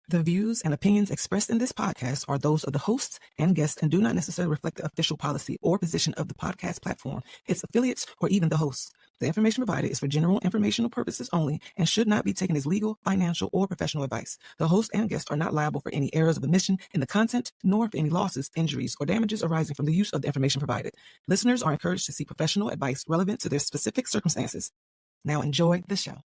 The views and opinions expressed in this podcast are those of the hosts and guests and do not necessarily reflect the official policy or position of the podcast platform, its affiliates, or even the hosts. The information provided is for general informational purposes only and should not be taken as legal, financial, or professional advice. The host and guests are not liable for any errors of omission in the content, nor for any losses, injuries, or damages arising from the use of the information provided. Listeners are encouraged to seek professional advice relevant to their specific circumstances. Now enjoy the show.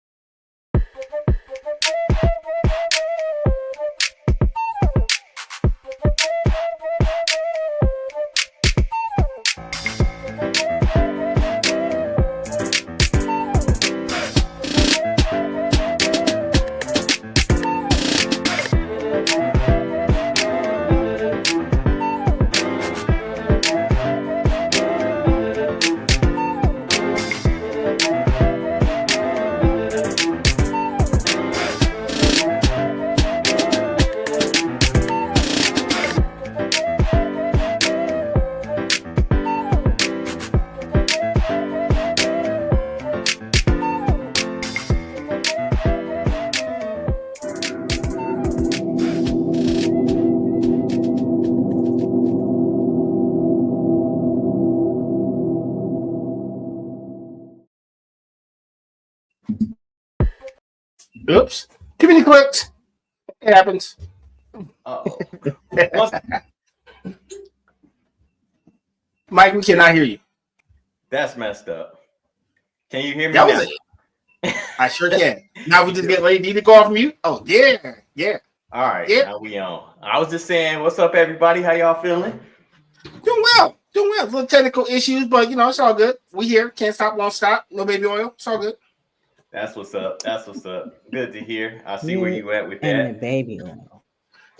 Oops. Too many clicks. It happens. Oh. Mike, we cannot hear you. That's messed up. Can you hear me That now? was it. I sure can. Now we just get Lady D to go off mute. Oh, yeah. All right, Yeah. now we on. I was just saying, what's up, everybody? How y'all feeling? Doing well. Little technical issues, but it's all good. We here. Can't stop, won't stop. No baby oil. It's all good. That's what's up. Good to hear. I see where you at with And that. the baby oil.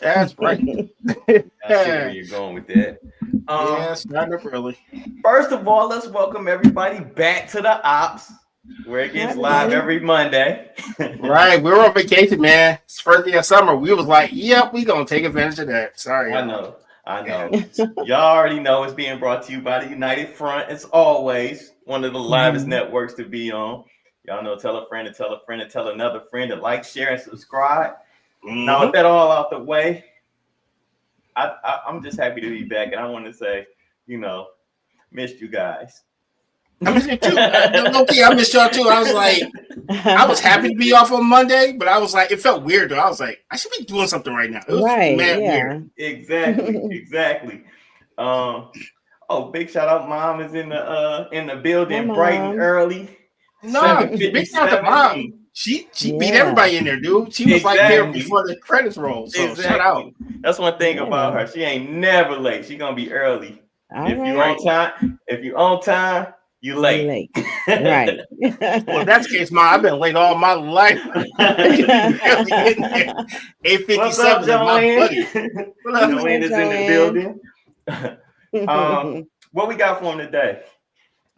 That's right. I see where you're going with that. Yeah, starting up early. First of all, let's welcome everybody back to the Ops, where it gets live every Monday. Right. We were on vacation, man. It's the first day of summer. We was like, yep, we gonna take advantage of that. Sorry. I know. Y'all already know it's being brought to you by the United Front. It's always one of the livest networks to be on. Y'all know, tell a friend to tell a friend to tell another friend to like, share, and subscribe. Now, with that all out the way, I'm just happy to be back. And I want to say, missed you guys. I missed you too. I missed y'all too. I was like, I was happy to be off on Monday, but I was like, it felt weird though. I was like, I should be doing something right now. It was weird. Exactly. Big shout out, Mom is in the building, bright and early. No, big shout out to Mom. She beat everybody in there, dude. She was like here before the credits rolled. So shout out. That's one thing about her. She ain't never late. She gonna be early. If you on time, you late. Right. Well, if that's the case, Mom, I've been late all my life. 8:57 is my buddy. Joanne is in the building. What we got for him today?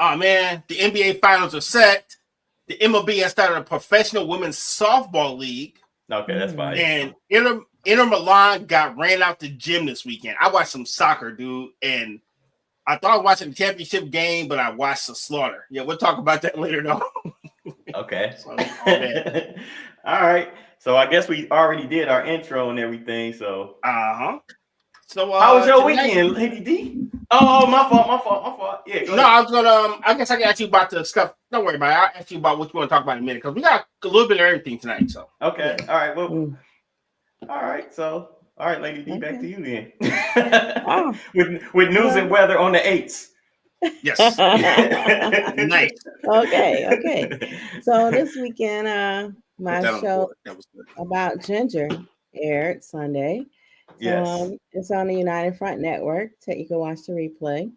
Oh man, the NBA finals are set. The MLB has started a professional women's softball league. Okay, that's fine. And Inter Milan got ran out the gym this weekend. I watched some soccer, dude, and I thought I was watching the championship game, but I watched the slaughter. Yeah, we'll talk about that later, though. Okay. All right. So I guess we already did our intro and everything. So So how was your weekend, Lady D? Oh, my fault. Yeah. No, I was gonna. I guess I can ask you about the stuff. Don't worry about it. I'll ask you about what you want to talk about in a minute because we got a little bit of everything tonight. So okay. All right. Well. All right. So Lady D, back to you then. with news and weather on the 8s. Yes. Nice. Okay. So this weekend, my show about Ginger aired Sunday. Yes. It's on the United Front Network. You can watch the replay.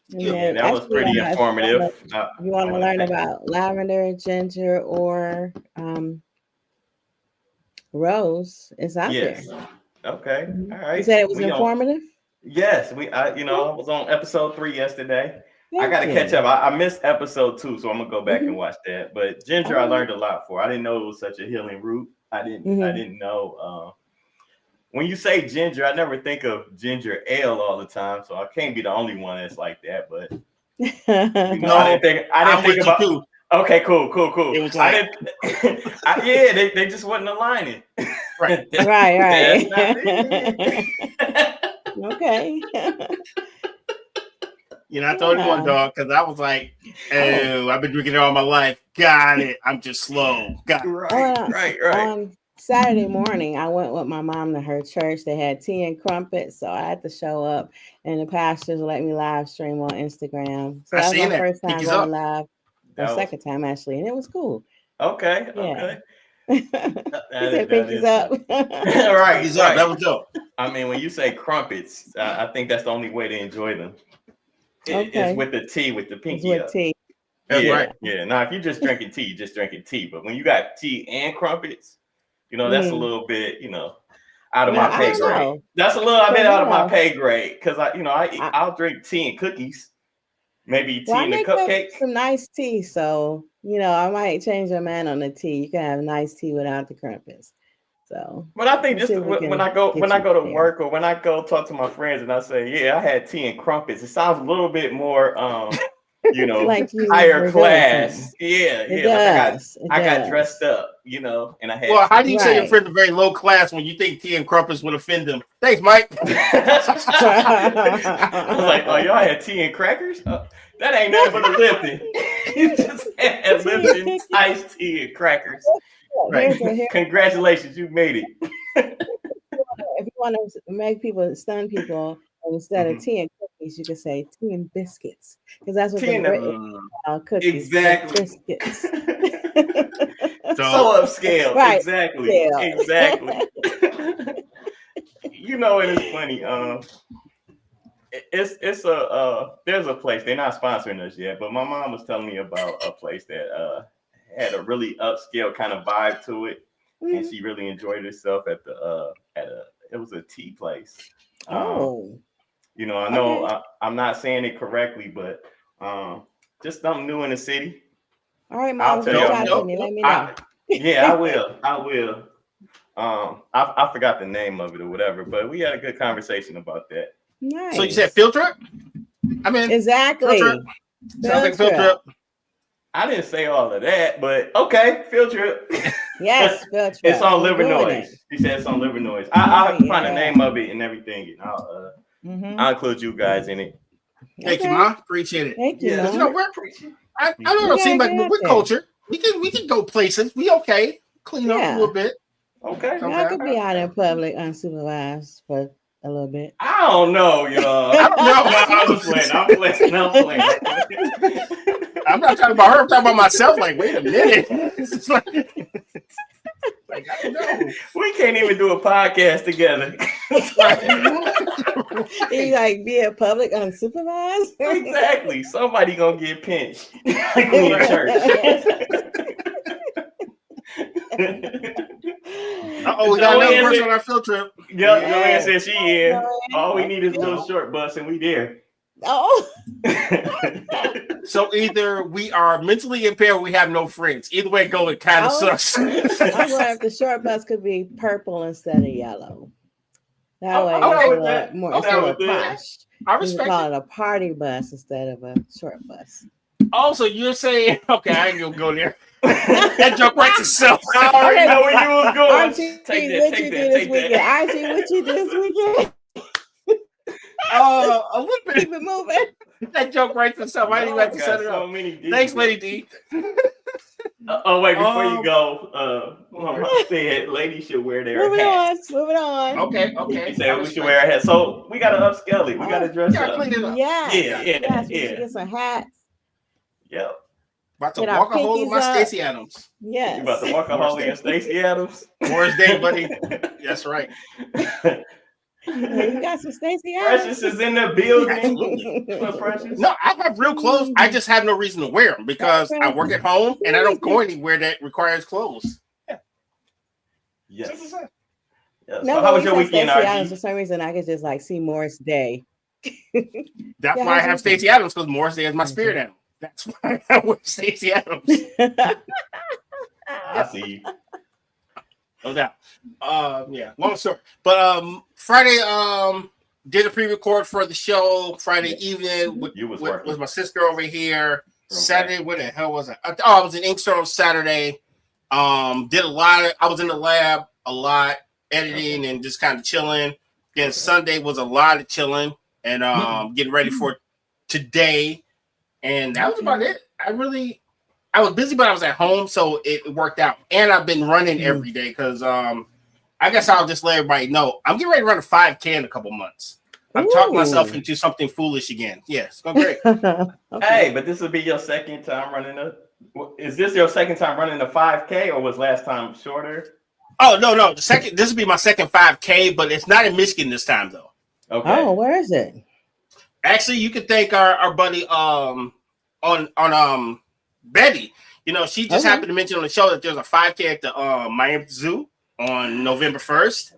Yeah, that was pretty informative. You want to learn about lavender, ginger, or rose? It's out there. Okay. All right. You said it was informative? Yes. I was on episode 3 yesterday. I got to catch up. I missed episode 2, so I'm gonna go back and watch that. But ginger, I learned a lot for. I didn't know it was such a healing root. I didn't know. When you say ginger, I never think of ginger ale all the time, so I can't be the only one that's like that. But I didn't think about. Okay, cool. It was like, They just wasn't aligning. right. Right. That's not it. Okay. I told you one dog because I was like, oh, I've been drinking it all my life. Got it. I'm just slow. Got it. Right. On Saturday morning, I went with my mom to her church. They had tea and crumpets, so I had to show up, and the pastors let me live stream on Instagram. So that was my first time going live, or second time actually, and it was cool. Okay. He said pinkies up. Right. That was dope. I mean, when you say crumpets, I think that's the only way to enjoy them. It's with the tea, with the pinky up. Tea. That's right. Yeah. Now, if you're just drinking tea, you're just drinking tea. But when you got tea and crumpets, that's a little bit, out of my pay grade. That's a little bit out of my pay grade because I'll drink tea and cookies, maybe tea and a cupcake. Some nice tea, so I might change your mind on the tea. You can have nice tea without the crumpets. So, but I think just when I go to work or when I go talk to my friends and I say, I had tea and crumpets, it sounds a little bit more, like higher class. Yeah. I got dressed up, and I had. Well, how do you say your friends are very low class when you think tea and crumpets would offend them? Thanks, Mike. I was like, oh, y'all had tea and crackers? That ain't nothing but a Lipton. You just had Lipton, iced tea, and crackers. Right. Congratulations, you made it. If you want to make people stun people, instead of tea and cookies, you can say tea and biscuits because that's what the cookies. Exactly. Biscuits. So upscale. Right. Exactly. It is funny. It's there's a place, they're not sponsoring us yet, but my mom was telling me about a place that had a really upscale kind of vibe to it, and she really enjoyed herself at it was a tea place. I know I'm not saying it correctly, but just something new in the city. All right, Mom, I'll tell you. Let me know. I will. I forgot the name of it or whatever, but we had a good conversation about that. Nice. So you said field trip? I mean, exactly. Sounds like field trip. I didn't say all of that, but okay, field trip. Yes, field trip. It's on Liver Noise. She said it's on Liver Noise. I'll find the name of it and everything, and I'll include you guys in it. Thank you, Mom. Appreciate it. Thank you. I don't know. Seems like we're culture. We can go places. We okay. Clean up a little bit. Okay. I could be out in public unsupervised for a little bit. I don't know, y'all. I don't know. I'm playing. I'm not talking about her. I'm talking about myself. Like, wait a minute. It's like, I don't know. We can't even do a podcast together. You like be in public unsupervised? Exactly. Somebody gonna get pinched. Like we in church. We got another person on our field trip. Yep, Joanne said she in. All we need is a little short bus and we there. Oh. So either we are mentally impaired or we have no friends. Either way, it kind of sucks. I'm wondering if the short bus could be purple instead of yellow. That way it's a little posh. I respect call it a party bus instead of a short bus. Also, you're saying, okay, I ain't gonna go there. That joke writes itself. I already know where you was going. Archie, what you do this weekend? A little bit. Keep it moving. That joke writes itself. I didn't even have to set it up. Thanks, Lady D. Wait, before you go, Mama said ladies should wear their hats. Moving on. Okay. She said we should wear a hat. So we gotta upscale it. We gotta dress up. Yes. We should get some hats. Yep. About to walk a hole in my Stacey Adams. Yes. You about to walk a hole in Stacey Adams? Morris Day, buddy. That's right. You got some Stacey Adams? Precious is in the building. Precious? No, I have real clothes. I just have no reason to wear them because I work at home and I don't go anywhere that requires clothes. Yeah. Yes. No, so how was your weekend, Adams, for some reason, I could just see Morris Day. That's why I have Stacey Adams, because Morris Day is my spirit animal. That's why I wear Stacey Adams. I see you. No doubt. Long story. But Friday did a pre-record for the show Friday evening with my sister over here. Saturday, where the hell was I? I was in Inkster on Saturday. Did a lot of. I was in the lab a lot, editing and just kind of chilling. Then Sunday was a lot of chilling and getting ready for today, and that was about it. I was busy, but I was at home, so it worked out. And I've been running every day because I guess I'll just let everybody know I'm getting ready to run a 5K in a couple months. I'm talking myself into something foolish again. Yes, go great. Okay. Hey, but this will be your second time running Is this your second time running a 5K, or was last time shorter? Oh no. This will be my second 5K, but it's not in Michigan this time though. Okay. Oh, where is it? Actually, you can thank our buddy on Betty. She just happened to mention on the show that there's a 5K at the Miami Zoo on November 1st,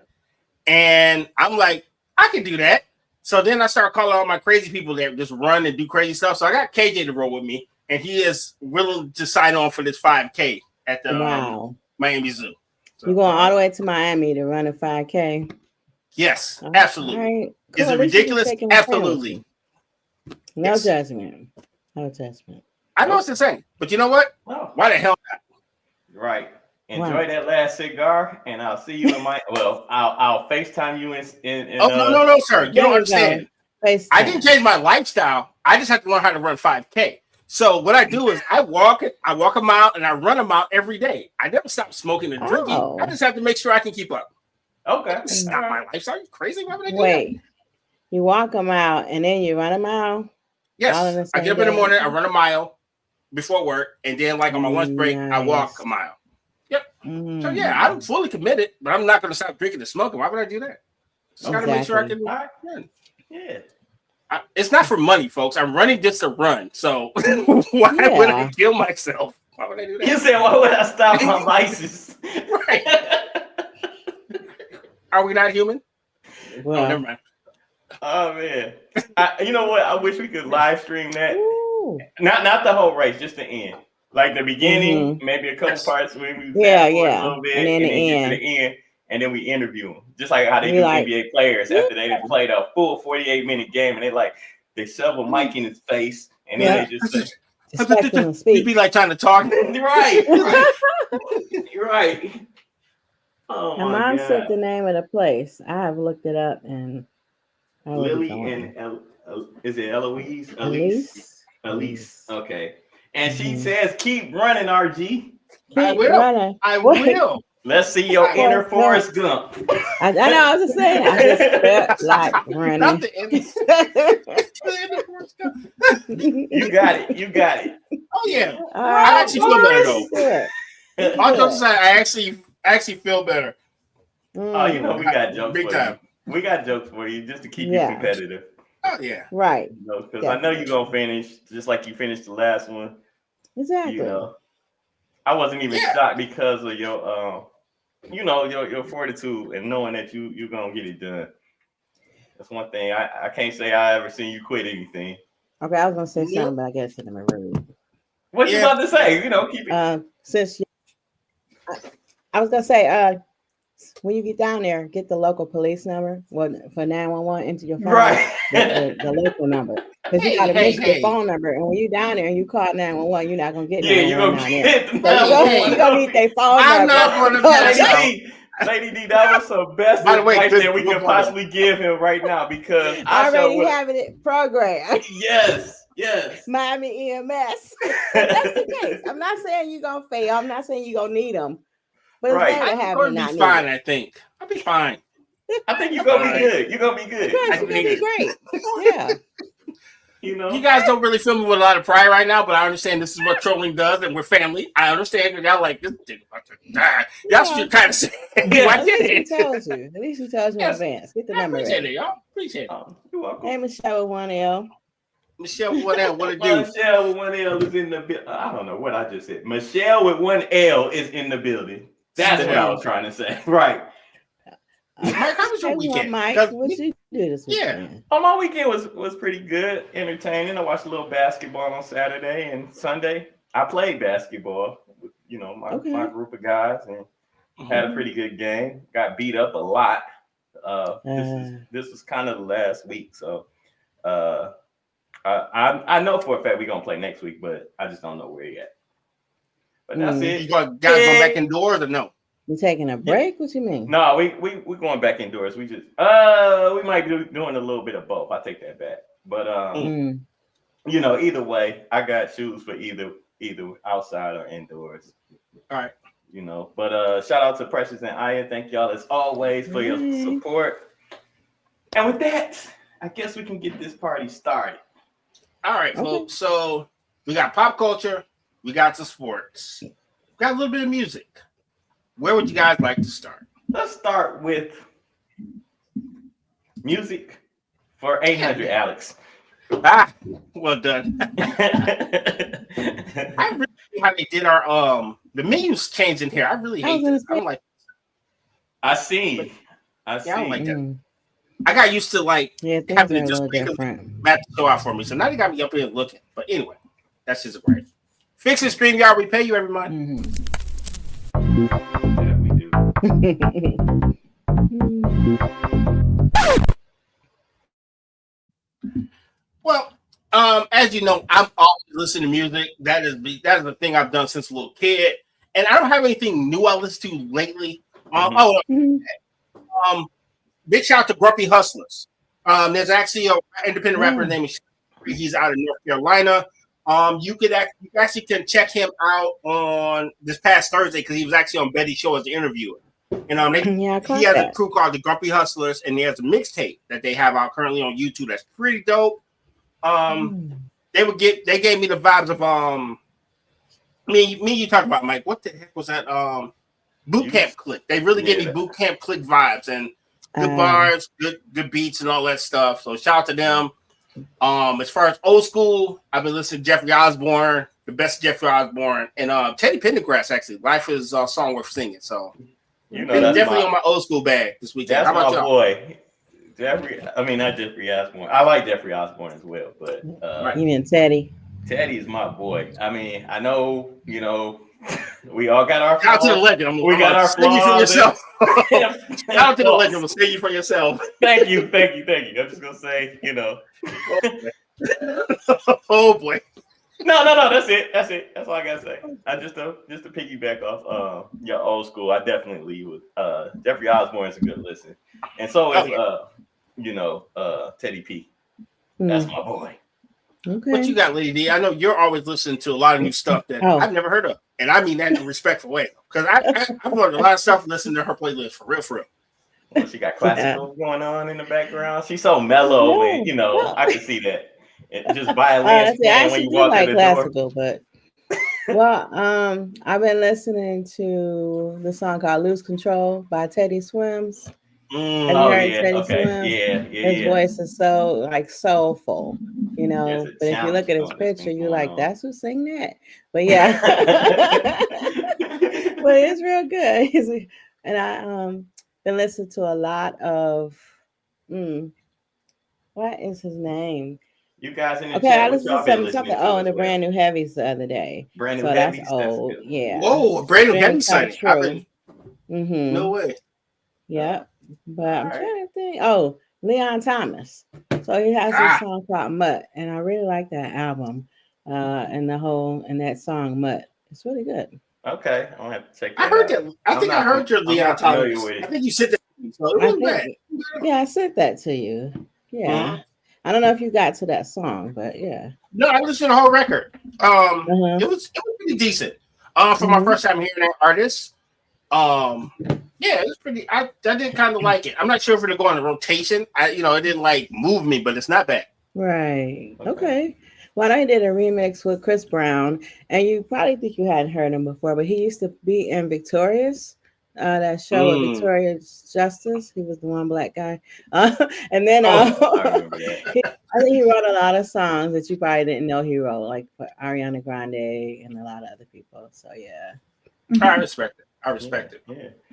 and I'm like, I can do that. So then I start calling all my crazy people that just run and do crazy stuff. So I got KJ to roll with me, and he is willing to sign on for this 5K at the Miami Zoo. So, you're going all the way to Miami to run a 5K? Yes, absolutely. Right. Cool. Is it ridiculous? Absolutely. No judgment. No judgment. I know it's insane, but you know what? No. Why the hell not? Right. Enjoy that last cigar, and I'll see you in my. Well, I'll FaceTime you in no, sir. You don't understand. I didn't change my lifestyle. I just have to learn how to run 5K. So what I do is I walk a mile and I run a mile every day. I never stop smoking and drinking. I just have to make sure I can keep up. Okay. It's not my lifestyle. Are you crazy? Why would I do that? You walk a mile and then you run a mile? Yes. I get up in the morning, I run a mile before work, and then on my lunch break, I walk a mile. Yep. So I'm fully committed, but I'm not going to stop drinking and smoking. Why would I do that? Just got to make sure I can run. Yeah. It's not for money, folks. I'm running just to run. So why would I kill myself? Why would I do that? You said, why would I stop my vices? Right. Are we not human? Well, never mind. Oh man. You know what? I wish we could live stream that. Ooh. Not the whole race, just the end. Like the beginning, maybe a couple parts where we a little bit, and then get to the end, and then we interview them, just like how they do NBA players after they done played a full 48-minute game, and they shove a mic in his face, and then they just say, you'd be like trying to talk, right? Right. Oh, my mom said the name of the place. I have looked it up, and Lily and is it Eloise? Elise. Okay. And she says, keep running, RG. I will. Let's see your inner Forrest Gump. I know, I was just saying. I just felt like running. Not the inner Forrest Gump. You got it. Oh, yeah. I actually feel better, though. All jokes aside, I actually feel better. Oh, we got jokes big time. We got jokes for you just to keep you competitive. Oh, yeah. Right. Because I know you're going to finish just like you finished the last one. Exactly. I wasn't even shocked because of your your fortitude and knowing that you're gonna get it done. That's one thing. I can't say I ever seen you quit anything. Okay, I was gonna say something, but I guess I'm rude. What you about to say? Keep it. Since I was gonna say, when you get down there, get the local police number. For 911, enter your phone. Right. The local number. Because you got to miss your phone number. And when you're down there and you call 911, you're not going to get 911. You're going to get you're going to need their phone number. I'm not going to Lady D, that was the best advice that we could possibly give him right now because I already having it programmed. Yes. Miami EMS. That's the case. I'm not saying you're going to fail. I'm not saying you're going to need them. But I'm going to be fine, I think. I'll be fine. I think you're going to be good. You're going to be good. Yes, you're going to be great. Yeah. You guys don't really feel me with a lot of pride right now, but I understand this is what trolling does, and we're family. I understand that y'all like this thing about to die. Y'all should kind of say, At least he tells you in advance. Get the number. Appreciate it, y'all. Appreciate it. You're welcome. Hey, Michelle with 1L. Michelle with 1L, what it do? Michelle with 1L is in the building. I don't know what I just said. Michelle with 1L is in the building. That's what I was trying to say. Right. Mike, how was your weekend? Mike, what did you do this weekend? My weekend was pretty good, entertaining. I watched a little basketball on Saturday and Sunday. I played basketball with my group of guys and had a pretty good game. Got beat up a lot. This was kind of the last week, so I know for a fact we're gonna play next week, but I just don't know where yet. But that's it. You guys going back indoors or no? You taking a break? What you mean? No, we going back indoors. We just we might be doing a little bit of both. I take that back. But you know, either way, I got shoes for either outside or indoors. All right. You know, but shout out to Precious and Aya. Thank y'all as always for your support. And with that, I guess we can get this party started. All right, folks. So we got pop culture, we got some sports, we got a little bit of music. Where would you guys like to start? Let's start with music for 800, Alex. Well done. I really how they did our the menus changed in here. I really hate this. I'm like, I see. I don't like that. I got used to having to just make them map the show out for me. So now they got me up here looking. But anyway, that's just great. Fix and stream, y'all. We pay you every month. Yeah, we do. Well, as you know, I'm always listening to music. That is the thing I've done since a little kid, and I don't have anything new I listen to lately. Big shout out to Grumpy Hustlers. There's actually an independent rapper named he's out of North Carolina. You actually can check him out on this past Thursday because he was actually on Betty's show as the interviewer. And he has a crew called the Grumpy Hustlers, and there's a mixtape that they have out currently on YouTube that's pretty dope. They gave me the vibes of you talked about, Mike. What the heck was that? Boot Camp Click. They really gave me Boot Camp Click vibes and good bars, good beats, and all that stuff. So shout out to them. As far as old school, I've been listening to Jeffrey Osborne, the best Jeffrey Osborne, and Teddy Pendergrass. Actually, Life is a song worth singing. So you know, that's definitely on my old school bag this weekend. That's my boy. Not Jeffrey Osborne. I like Jeffrey Osborne as well, but you mean Teddy? Teddy is my boy. I mean, I know, you know, we all got our flaws. Shout out to the legend. We got our flaws. For yourself. Shout out to the legend. We'll save you for yourself. Thank you. I'm just gonna say, you know. Oh boy. No. That's it. That's all I gotta say. I just to piggyback off your old school. I definitely would. Jeffrey Osborne is a good listen, and so is Teddy P. That's my boy. Okay. What you got, Lady D? I know you're always listening to a lot of new stuff that I've never heard of, and I mean that in a respectful way. Because I've learned a lot of stuff listening to her playlist for real. Well, she got classical going on in the background. She's so mellow, and I can see that. And just violin when you walk through the classical, door. But I've been listening to the song called "Lose Control" by Teddy Swims. Have you heard Teddy Swims? Yeah. His voice is so soulful, you know. But if you look at his picture, you're like, "That's who sang that." But yeah, but it's real good. And I been listening to a lot of what is his name? You guys in the chat. I listened to something. And the brand new heavies the other day. Brand new heavies. That's old. Yeah. Whoa, a brand new heavy. No way. Yep. But I'm trying to think. Oh, Leon Thomas. So he has a song called Mutt, and I really like that album. And that song Mutt. It's really good. Okay, I'm gonna have to check that out. I think I heard your Leon Thomas. I think you said that. So it wasn't bad. Yeah, I sent that to you. Yeah. I don't know if you got to that song, but yeah. No, I listened to the whole record. It was pretty decent. For my first time hearing that artist. Yeah, it was pretty. I did kind of like it. I'm not sure if it'll go on a rotation. It didn't move me, but it's not bad. Right. Okay. Well, I did a remix with Chris Brown, and you probably think you hadn't heard him before, but he used to be in Victorious, that show with Victoria Justice. He was the one black guy. And then I remember that. I think he wrote a lot of songs that you probably didn't know he wrote, like for Ariana Grande and a lot of other people. So yeah. I respect it.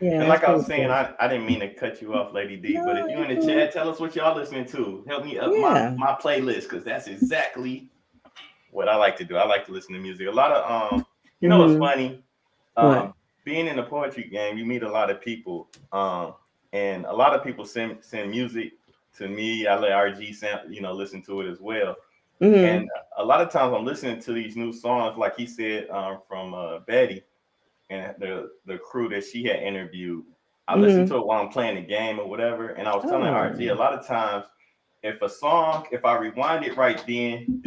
Yeah. And like I was saying, I didn't mean to cut you off, Lady D, but if you're in the chat, tell us what y'all listening to. Help me up my playlist, because that's exactly what I like to do. I like to listen to music. A lot of it's funny. Being in the poetry game, you meet a lot of people. And a lot of people send music to me. I let RG listen to it as well. And a lot of times I'm listening to these new songs, like he said, from Betty and the crew that she had interviewed. I listen to it while I'm playing the game or whatever. And I was telling RG a lot of times, if I rewind it right then,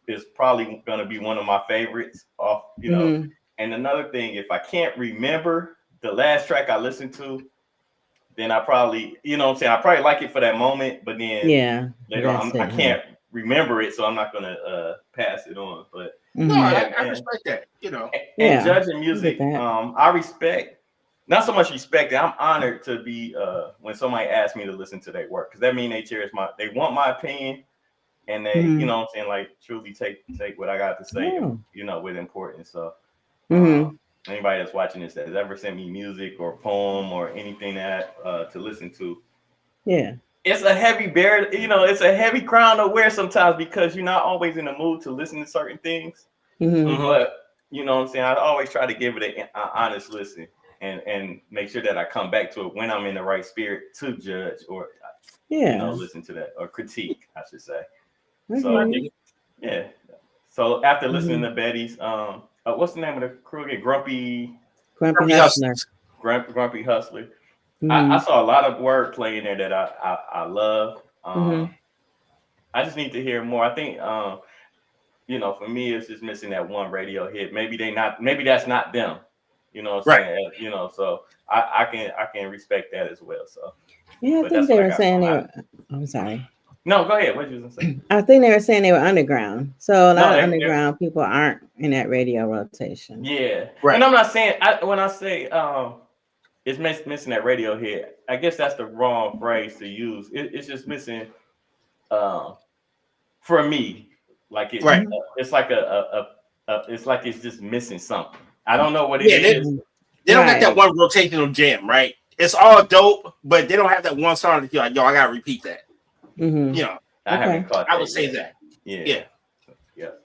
it's probably going to be one of my favorites off, you know. And another thing, if I can't remember the last track I listened to, then I probably, you know what I'm saying, I probably like it for that moment, but then later on, I can't remember it, so I'm not gonna pass it on. But no, I respect that, you know. And judging music, I respect, not so much respect it. I'm honored to be when somebody asks me to listen to their work, because that means they want my opinion, and they, you know what I'm saying, like truly take what I got to say, you know, with importance. So anybody that's watching this that has ever sent me music or poem or anything that to listen to, it's a heavy bear, you know, it's a heavy crown to wear sometimes, because you're not always in the mood to listen to certain things. But you know what I'm saying, I always try to give it an honest listen and make sure that I come back to it when I'm in the right spirit to judge or you know, listen to that, or critique, I should say. So so after listening to Betty's what's the name of the crew again? Grumpy Hustler. Grumpy Hustler. I saw a lot of wordplay in there that I love. I just need to hear more. I think you know, for me, it's just missing that one radio hit. Maybe that's not them. You know what I'm saying? You know, so I can respect that as well. So I think they were saying they were. I'm sorry. No, go ahead. What you was gonna say? I think they were saying they were underground. So a lot of underground people aren't in that radio rotation. Yeah, right. And I'm not saying when I say it's missing that radio hit, I guess that's the wrong phrase to use. It's just missing for me. Like it's like it's like it's just missing something. I don't know what it is. They don't have that one rotational jam, right? It's all dope, but they don't have that one song that you're like, yo, I gotta repeat that. You know, I haven't caught that. I would say that. Yeah.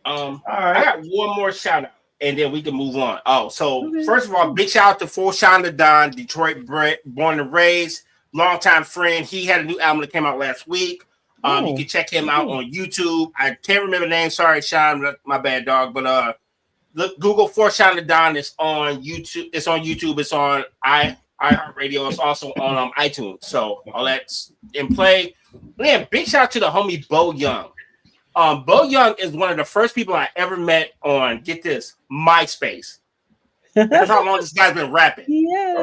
All right. I got one more shout out, and then we can move on. Oh, so first of all, big shout out to Forshawn the Don, Detroit born and raised, longtime friend. He had a new album that came out last week. You can check him out on YouTube. I can't remember the name. Sorry, Sean, my bad, dog. But look, Google Forshawn the Don. It's on YouTube. It's on YouTube. It's on iHeartRadio. It's also on iTunes. So all that's in play. Man, big shout out to the homie Bo Young. Bo Young is one of the first people I ever met on, get this, MySpace. That's how long this guy's been rapping.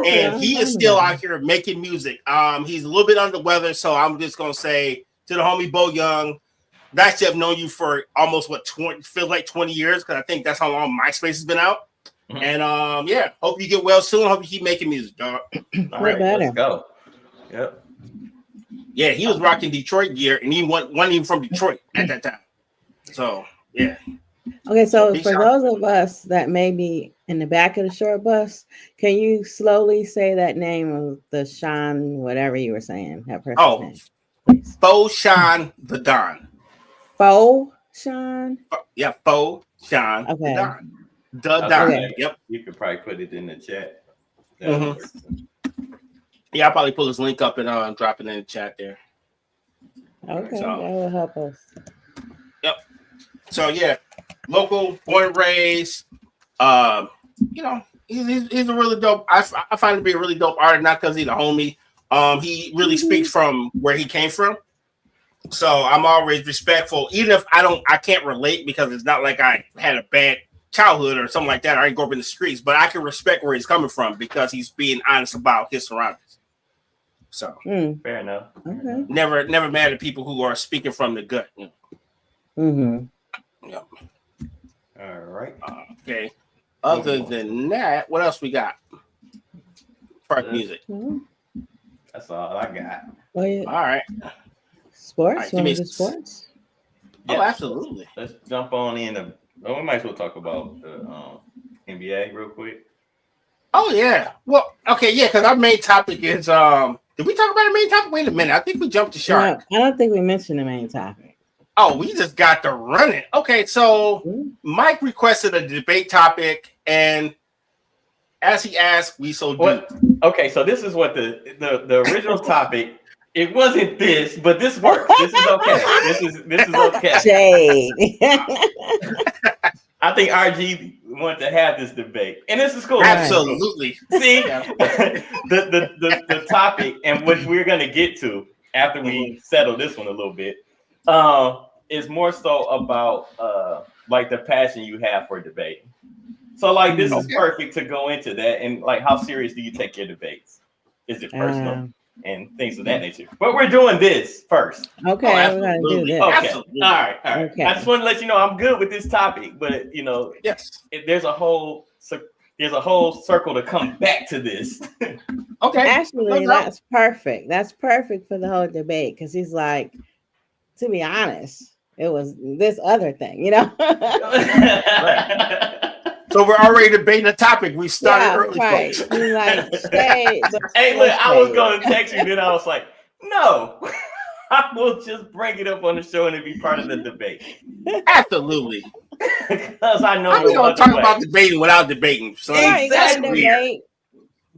And he is still out here making music. He's a little bit under the weather, so I'm just gonna say to the homie Bo Young, actually I've known you for almost 20 years, because I think that's how long MySpace has been out. And hope you get well soon. Hope you keep making music, dog. All right, let's go. Yep. Yeah, he was rocking Detroit gear, and he wasn't even from Detroit at that time. So, yeah. Okay, so for those of us that may be in the back of the short bus, can you slowly say that name of the Sean, whatever you were saying, that person's name? Forshawn the Don. Forshawn? Yeah, Forshawn the Don. The Don. Okay. Yep. You could probably put it in the chat. Yeah, I'll probably pull his link up and drop it in the chat there. Okay, so, that will help us. Yep. So yeah, local, born and raised. You know, he's a really dope. I find him to be a really dope artist, not because he's a homie. He really speaks from where he came from. So I'm always respectful, even if I can't relate, because it's not like I had a bad childhood or something like that. I didn't grow up in the streets, but I can respect where he's coming from because he's being honest about his surroundings. So fair enough. Okay. Never mad at people who are speaking from the gut. You know? Yep. All right. Okay. Other than that, what else we got? Park music. That's all I got. Oh, yeah. All right. Sports? All right, sports? Yeah. Oh, absolutely. Let's jump on in. We might as well talk about the NBA real quick. Oh yeah. Well, okay, yeah, because our main topic is did we talk about the main topic? Wait a minute. I think we jumped the shark. No, I don't think we mentioned the main topic. Oh, we just got to run it. Okay, so Mike requested a debate topic, and as he asked, we so do. Okay, so this is what the original topic It wasn't this, but this works. This is okay. This is okay. Shade. I think RG wanted to have this debate, and this is cool. Absolutely. See, the topic, and which we're gonna get to after we settle this one a little bit, is more so about like the passion you have for debate. So like this is perfect to go into that, and like how serious do you take your debates? Is it personal? And things of that nature. But we're doing this first. Okay, we're gonna do this. Okay. All right. Okay. I just want to let you know I'm good with this topic, but you know, there's a whole circle to come back to this. Okay. Actually, that's perfect. That's perfect for the whole debate because he's like, to be honest, it was this other thing, you know. So we're already debating the topic. We started early, right. folks. Like, hey, look, I was going to text you, then I was like, no, I will just bring it up on the show and it'll be part of the debate. Absolutely. Because I know I'm going to talk about debating without debating. So exactly.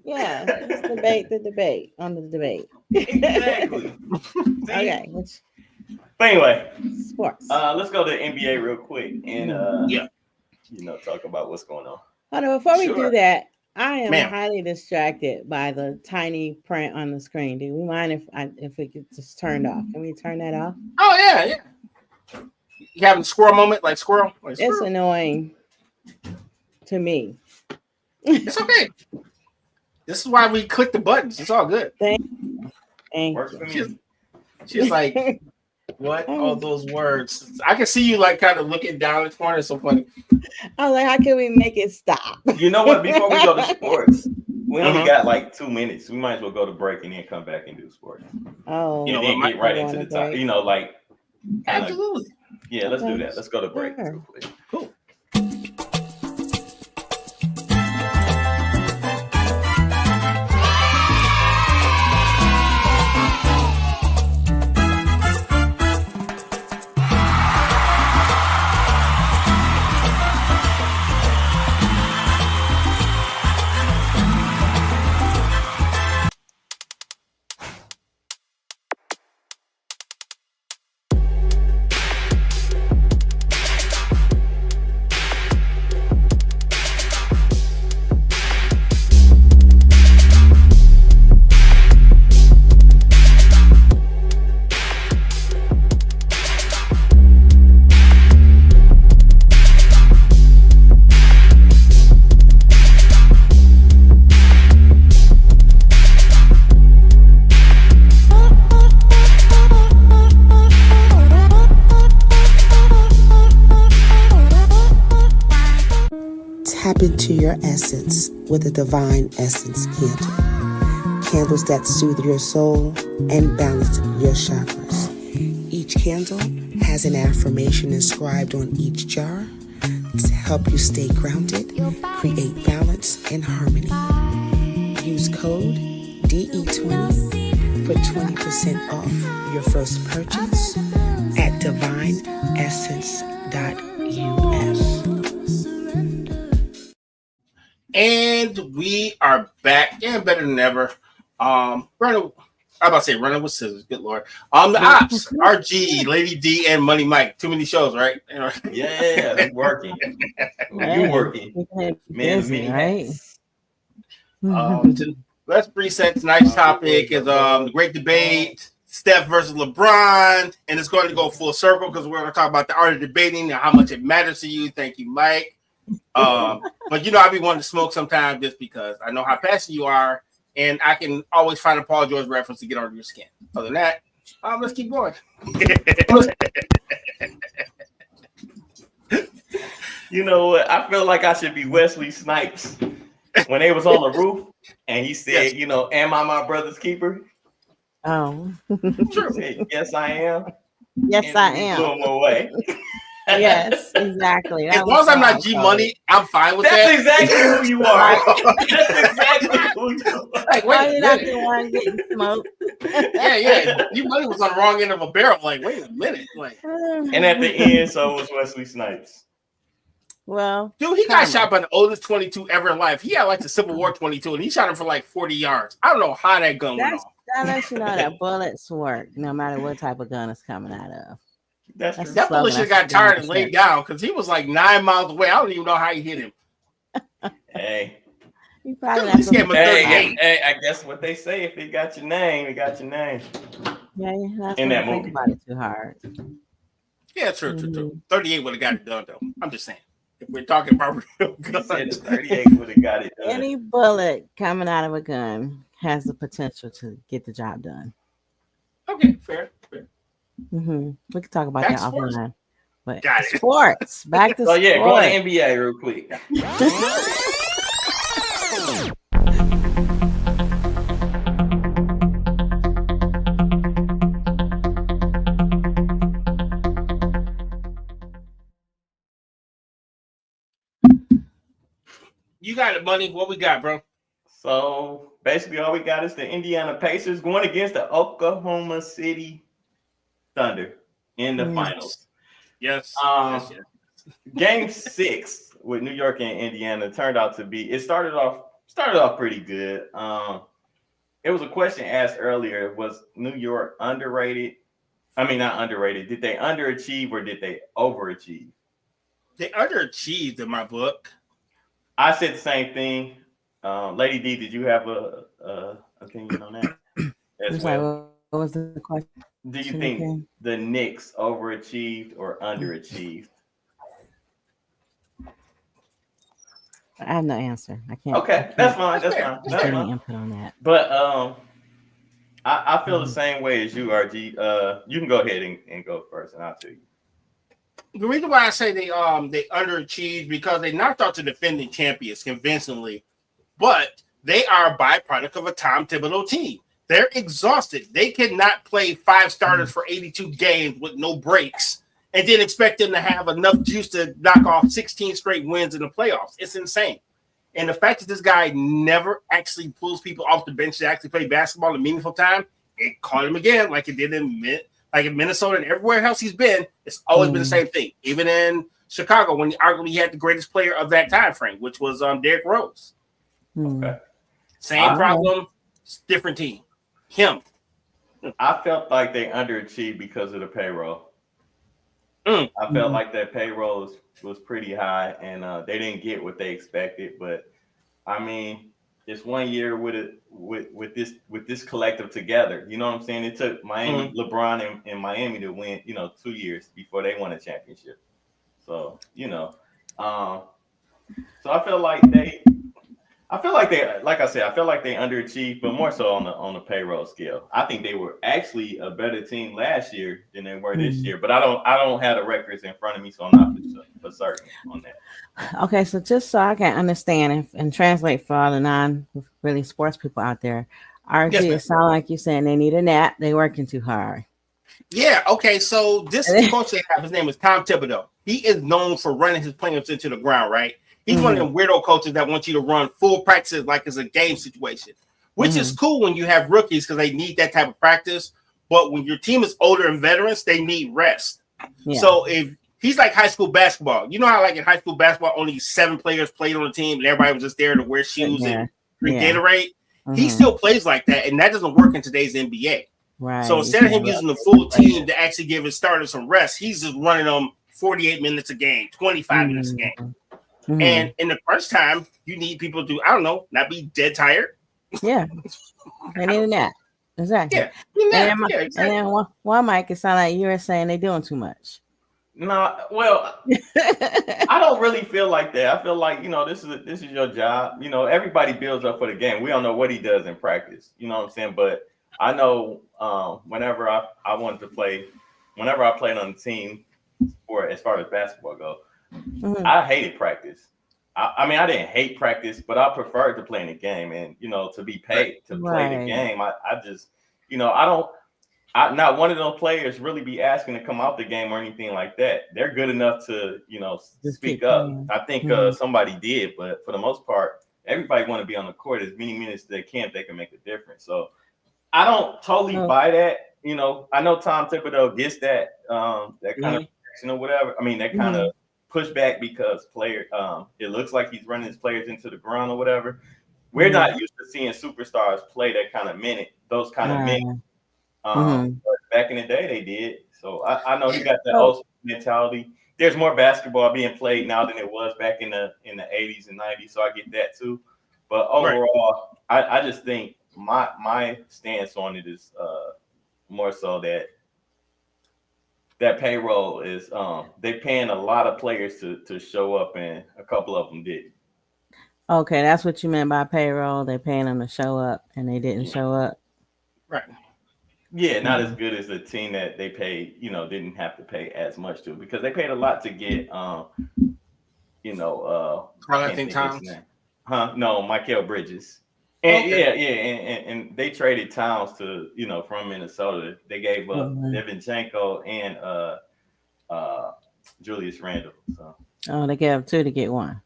Yeah, let's debate the debate on the debate. Exactly. Okay. But anyway, sports. Let's go to the NBA real quick and talk about what's going on. Hold on, before we do that, I am highly distracted by the tiny print on the screen. Do we mind if it gets just turned off? Can we turn that off? Oh yeah. You having a squirrel moment, like squirrel? It's annoying to me. It's okay. This is why we click the buttons. It's all good. Thank you. She's like, what? All those words. I can see you like kind of looking down the corner. It's so funny. I was like, how can we make it stop? You know what? Before we go to sports, we only got like 2 minutes. We might as well go to break and then come back and do sports. Oh, and then get right into the top. You know, like absolutely. Yeah, let's do that. Let's go to break. Sure. Cool. Tap into your essence with a Divine Essence candle. Candles that soothe your soul and balance your chakras. Each candle has an affirmation inscribed on each jar to help you stay grounded, create balance and harmony. Use code DE20 for 20% off your first purchase at divineessence.us. And we are back and better than ever. I'm about to say running with scissors. Good Lord. The ops, RG, Lady D, and Money Mike. Too many shows, right? Yeah, it's working. You working, man? Right? Let's reset tonight's topic. Is the great debate, Steph versus LeBron, and it's going to go full circle because we're going to talk about the art of debating and how much it matters to you. Thank you, Mike. But I be wanting to smoke sometimes just because I know how passionate you are, and I can always find a Paul George reference to get under your skin. Other than that, let's keep going. You know what? I feel like I should be Wesley Snipes when they was on the roof, and he said, "Am I my brother's keeper?" Oh, true. Said, yes, I am. Yes, and I am. Blew him away. Yes, exactly. As long as I'm not G Money, I'm fine with that. That's exactly who you are. That's exactly who you are. Like, why you not the one getting smoked? Yeah. G Money was on the wrong end of a barrel. Like, wait a minute. Like, and at the end, so was Wesley Snipes. Well, dude, he got shot by the oldest 22 ever in life. He had like the Civil War 22, and he shot him for like 40 yards. I don't know how that gun went off. That lets you know that bullets work no matter what type of gun it's coming out of. That's true. That bullet should have got tired and laid down because he was like 9 miles away. I don't even know how he hit him. Hey. He probably hey, I guess what they say, if it got your name, it got your name. Yeah, that's in that think movie. about it too hard. Yeah, true. 38 would have got it done, though. I'm just saying. If we're talking about real guns, 38 would have got it done. Any bullet coming out of a gun has the potential to get the job done. Okay, fair. We can talk about that offline. But got it. Sports. Back to sports. Go on to NBA real quick. You got it, Money. What we got, bro? So basically, all we got is the Indiana Pacers going against the Oklahoma City Thunder in the finals. Yes. Game 6 with New York and Indiana turned out to be. It started off pretty good. It was a question asked earlier: was New York underrated? I mean, not underrated. Did they underachieve or did they overachieve? They underachieved in my book. I said the same thing. Lady D, did you have a opinion on that? What was the question? Do you think the Knicks overachieved or underachieved? I have no answer. I can't. Okay, that's fine. That's fine. Just any input on that. But I feel the same way as you, RG. You can go ahead and go first, and I'll tell you. The reason why I say they underachieved because they knocked out the defending champions convincingly, but they are a byproduct of a Tom Thibodeau team. They're exhausted. They cannot play 5 starters for 82 games with no breaks and then expect them to have enough juice to knock off 16 straight wins in the playoffs. It's insane. And the fact that this guy never actually pulls people off the bench to actually play basketball in meaningful time, it caught him again like it did in Minnesota and everywhere else he's been. It's always been the same thing. Even in Chicago, when arguably he had the greatest player of that time frame, which was Derrick Rose. Okay. Same problem, different team. Him. I felt like they underachieved because of the payroll. I felt like that payroll was pretty high, and they didn't get what they expected. But I mean, it's 1 year with this collective together. You know what I'm saying? It took Miami, LeBron, and Miami to win. 2 years before they won a championship. So so I feel like they, like I said, I feel like they underachieved, but more so on the payroll scale. I think they were actually a better team last year than they were this year. But I don't have the records in front of me, so I'm not for certain on that. Okay, so just so I can understand and translate for all the non-really sports people out there, RG, it sounds like you're saying they need a nap. They're working too hard. Yeah, okay, so this coach they have, his name is Tom Thibodeau. He is known for running his players into the ground, right? He's one of them weirdo coaches that wants you to run full practices like it's a game situation, which is cool when you have rookies because they need that type of practice. But when your team is older and veterans, they need rest. Yeah. So if he's like high school basketball, you know how like in high school basketball, only 7 players played on the team and everybody was just there to wear shoes and drink Gatorade? He still plays like that, and that doesn't work in today's NBA. Right. So instead of him using the full team to actually give his starters some rest, he's just running them 48 minutes a game, 25 minutes a game. And in the first time, you need people to, I don't know, not be dead tired. Yeah. They need a nap. Exactly. Yeah. And then one mic, it sounds like you were saying they're doing too much. No, well, I don't really feel like that. I feel like, this is your job. Everybody builds up for the game. We don't know what he does in practice. You know what I'm saying? But I know whenever I wanted to play, whenever I played on the team, or as far as basketball goes, I hated practice. I mean, I didn't hate practice, but I preferred to play in the game and, to be paid to play the game. I just, not one of those players really be asking to come out the game or anything like that. They're good enough to, speak up. I think somebody did, but for the most part, everybody want to be on the court as many minutes as they can if they can make a difference. So I don't totally buy that. I know Tom Thibodeau gets that kind of action or whatever. I mean, that kind of pushback because it looks like he's running his players into the ground or whatever. We're not used to seeing superstars play that kind of minute, those kind of minutes. But back in the day, they did. So I know he got that old mentality. There's more basketball being played now than it was back in the 80s and 90s. So I get that too. But overall, I just think my stance on it is more so that payroll is they're paying a lot of players to show up, and a couple of them didn't. Okay, that's what you meant by payroll. They're paying them to show up, and they didn't show up. Right. Yeah, not as good as the team that they paid, didn't have to pay as much to, because they paid a lot to get, Karl-Anthony Towns. No, Mikal Bridges. And and they traded Towns to, from Minnesota. They gave up Devincenko and Julius Randle. So they gave up 2 to get 1.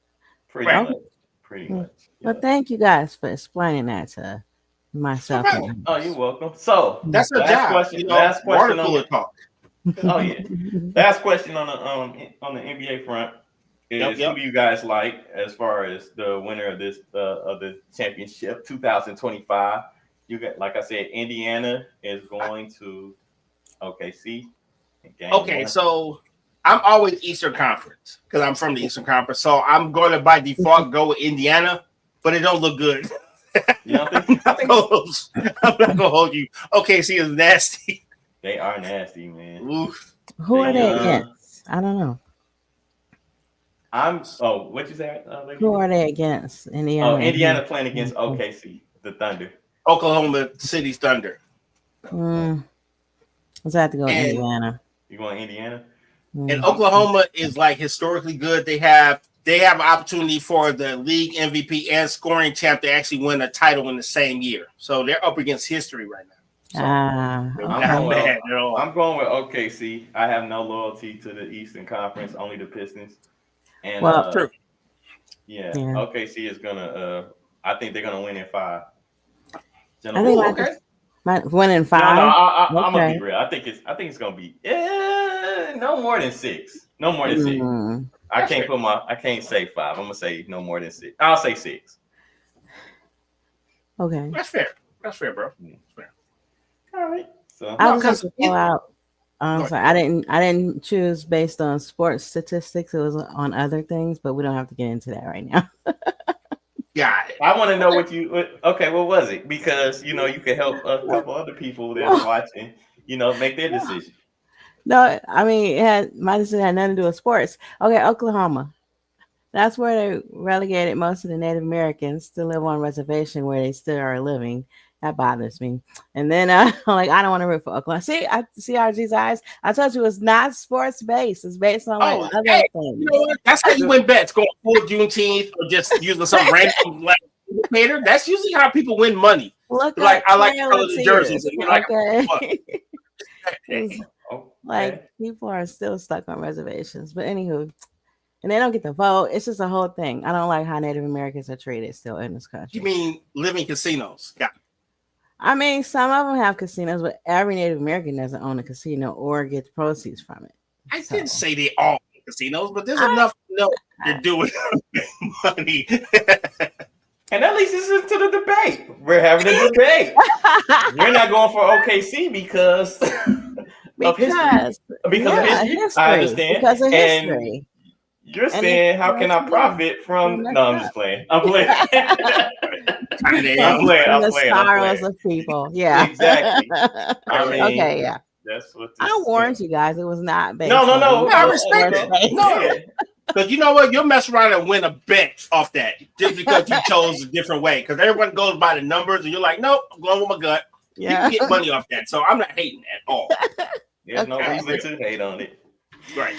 Pretty much. Well, thank you guys for explaining that to myself. Oh, you're welcome. So that's a job. Question, last question on the talk. Oh yeah. Last question on the NBA front is who do you guys like as far as the winner of this of the championship 2025? You got, like I said, Indiana is going to OKC. Okay, so I'm always Eastern Conference because I'm from the Eastern Conference. So I'm going to by default go with Indiana, but it don't look good. You don't think? I'm not gonna hold you. OKC is nasty. They are nasty, man. Oof. Who are they against? I don't know. What'd you say? Who are they against? Indiana. Indiana playing against OKC, the Thunder. Oklahoma City's Thunder. Let's have to go Indiana. You going Indiana? And Oklahoma is like historically good. They have an opportunity for the league MVP and scoring champ to actually win a title in the same year. So they're up against history right now. So I'm going with OKC. I have no loyalty to the Eastern Conference, only the Pistons. And true. Yeah, OKC is gonna. I think they're gonna win in 5. I think win in 5. I'm gonna be real. I think it's gonna be no more than 6. No more than 6. I can't say 5. I'm gonna say no more than 6. I'll say 6. Okay, that's fair, bro. That's fair. All right. So I was going to pull out. I didn't choose based on sports statistics. It was on other things, but we don't have to get into that right now. Got it. I want to know what was it? Because you could help a couple other people that are watching, make their decision. No, I mean my decision had nothing to do with sports. Okay, Oklahoma. That's where they relegated most of the Native Americans to live on reservation where they still are living. That bothers me. And then I'm like, I don't want to root for Oklahoma. See, I see RG's eyes. I told you it's not sports based. It's based on other things. You know what? That's how you win bets. Going full Juneteenth or just using some random indicator. That's usually how people win money. Look, like I like color the jerseys. And like people are still stuck on reservations. But anywho, and they don't get to vote. It's just a whole thing. I don't like how Native Americans are treated still in this country. You mean living casinos? Yeah. I mean, some of them have casinos, but every Native American doesn't own a casino or gets proceeds from it. I didn't say they all own casinos, but there's enough to know they're doing money. And at least this is to the debate. We're having a debate. We're not going for OKC because of history. Because of history. I understand. Because of history. And you're saying, how can I profit from? No, I'm just playing. I'm playing. I'm playing. The sorrows of people. Yeah. Exactly. I mean, okay. Yeah. That's what. I warned you guys. It was not based. No. I respect it. No. Because you know what? You'll mess around and win a bet off that just because you chose a different way. Because everyone goes by the numbers, and you're like, nope, I'm going with my gut. Yeah. You can get money off that. So I'm not hating at all. There's no reason to hate on it. Right.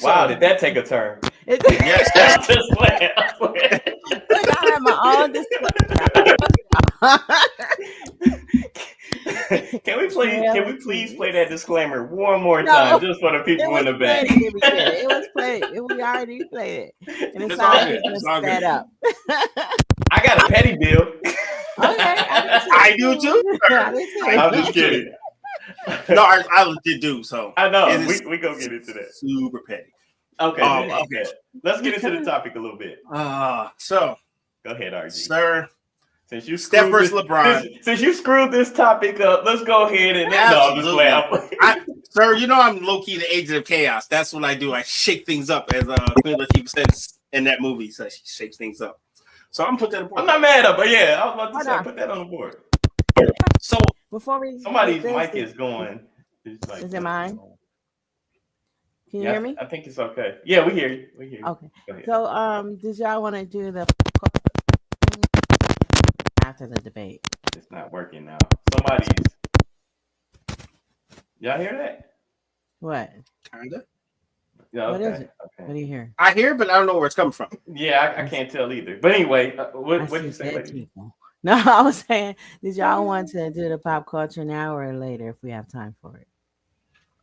Wow, did that take a turn? Yes. Just playing. Look, I have my own Can we please play that disclaimer one more time, just for the people in the back? It was played. We already played it, and it's all set up. I got a petty bill. Okay, I do too. I'm just kidding. No, I legit do. So I know we go get into that. Super petty. Okay. Okay. Let's get into the topic a little bit. So Go ahead, RG. Sir. Since you Steph versus LeBron. Since you screwed this topic up, let's go ahead and Sir, you know I'm low-key the agent of chaos. That's what I do. I shake things up, as Queen Latifah says in that movie. So she shakes things up. So I'm putting that on the board. I'm not mad at, but yeah, I was about to say put that on the board. So before we somebody's mic is going. Is it mine? Can you hear me? I think it's okay. Yeah, we hear you. Okay. So did y'all want to do the after the debate? It's not working now. Y'all hear that? What? Kinda. Yeah, What is it? Okay. What do you hear? I hear, but I don't know where it's coming from. Yeah, I can't tell either. But anyway, what you say? No, I was saying, did y'all want to do the pop culture now or later if we have time for it?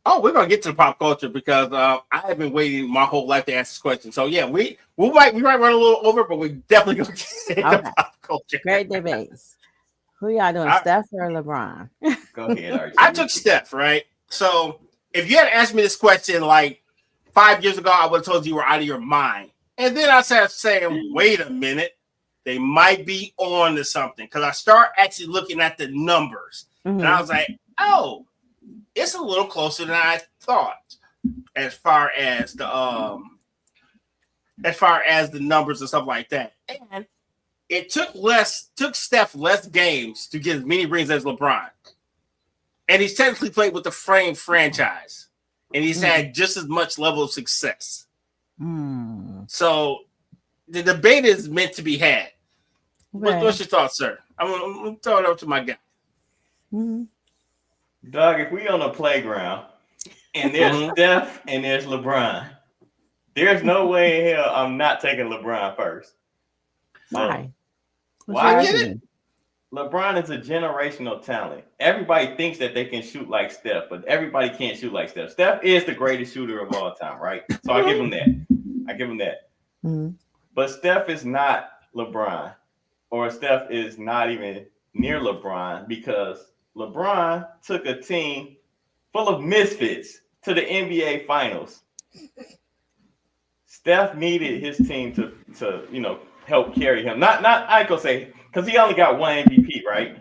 Oh, we're gonna get to the pop culture because I have been waiting my whole life to ask this question. So yeah, we might run a little over, but we definitely gonna get to the pop culture. Great debates. Who y'all doing, Steph or LeBron? Go ahead, RG. I took Steph, right? So if you had asked me this question like 5 years ago, I would have told you were out of your mind. And then I started saying, wait a minute, they might be on to something. Because I start actually looking at the numbers. Mm-hmm. And I was like, oh, it's a little closer than I thought as far as the numbers and stuff like that. And it took Steph less games to get as many rings as LeBron. And he's technically played with the Frame franchise. And he's had just as much level of success. So the debate is meant to be had. Okay. What's your thoughts, sir? I'm going to throw it up to my guy. Doug, if we on a playground and there's Steph and there's LeBron, there's no way in hell I'm not taking LeBron first. Why? Why get it? LeBron is a generational talent. Everybody thinks that they can shoot like Steph, but everybody can't shoot like Steph. Steph is the greatest shooter of all time, right? So I give him that. But Steph is not LeBron, or Steph is not even near LeBron, because LeBron took a team full of misfits to the NBA Finals. Steph needed his team to help carry him. Not I ain't gonna say, because he only got one MVP, right?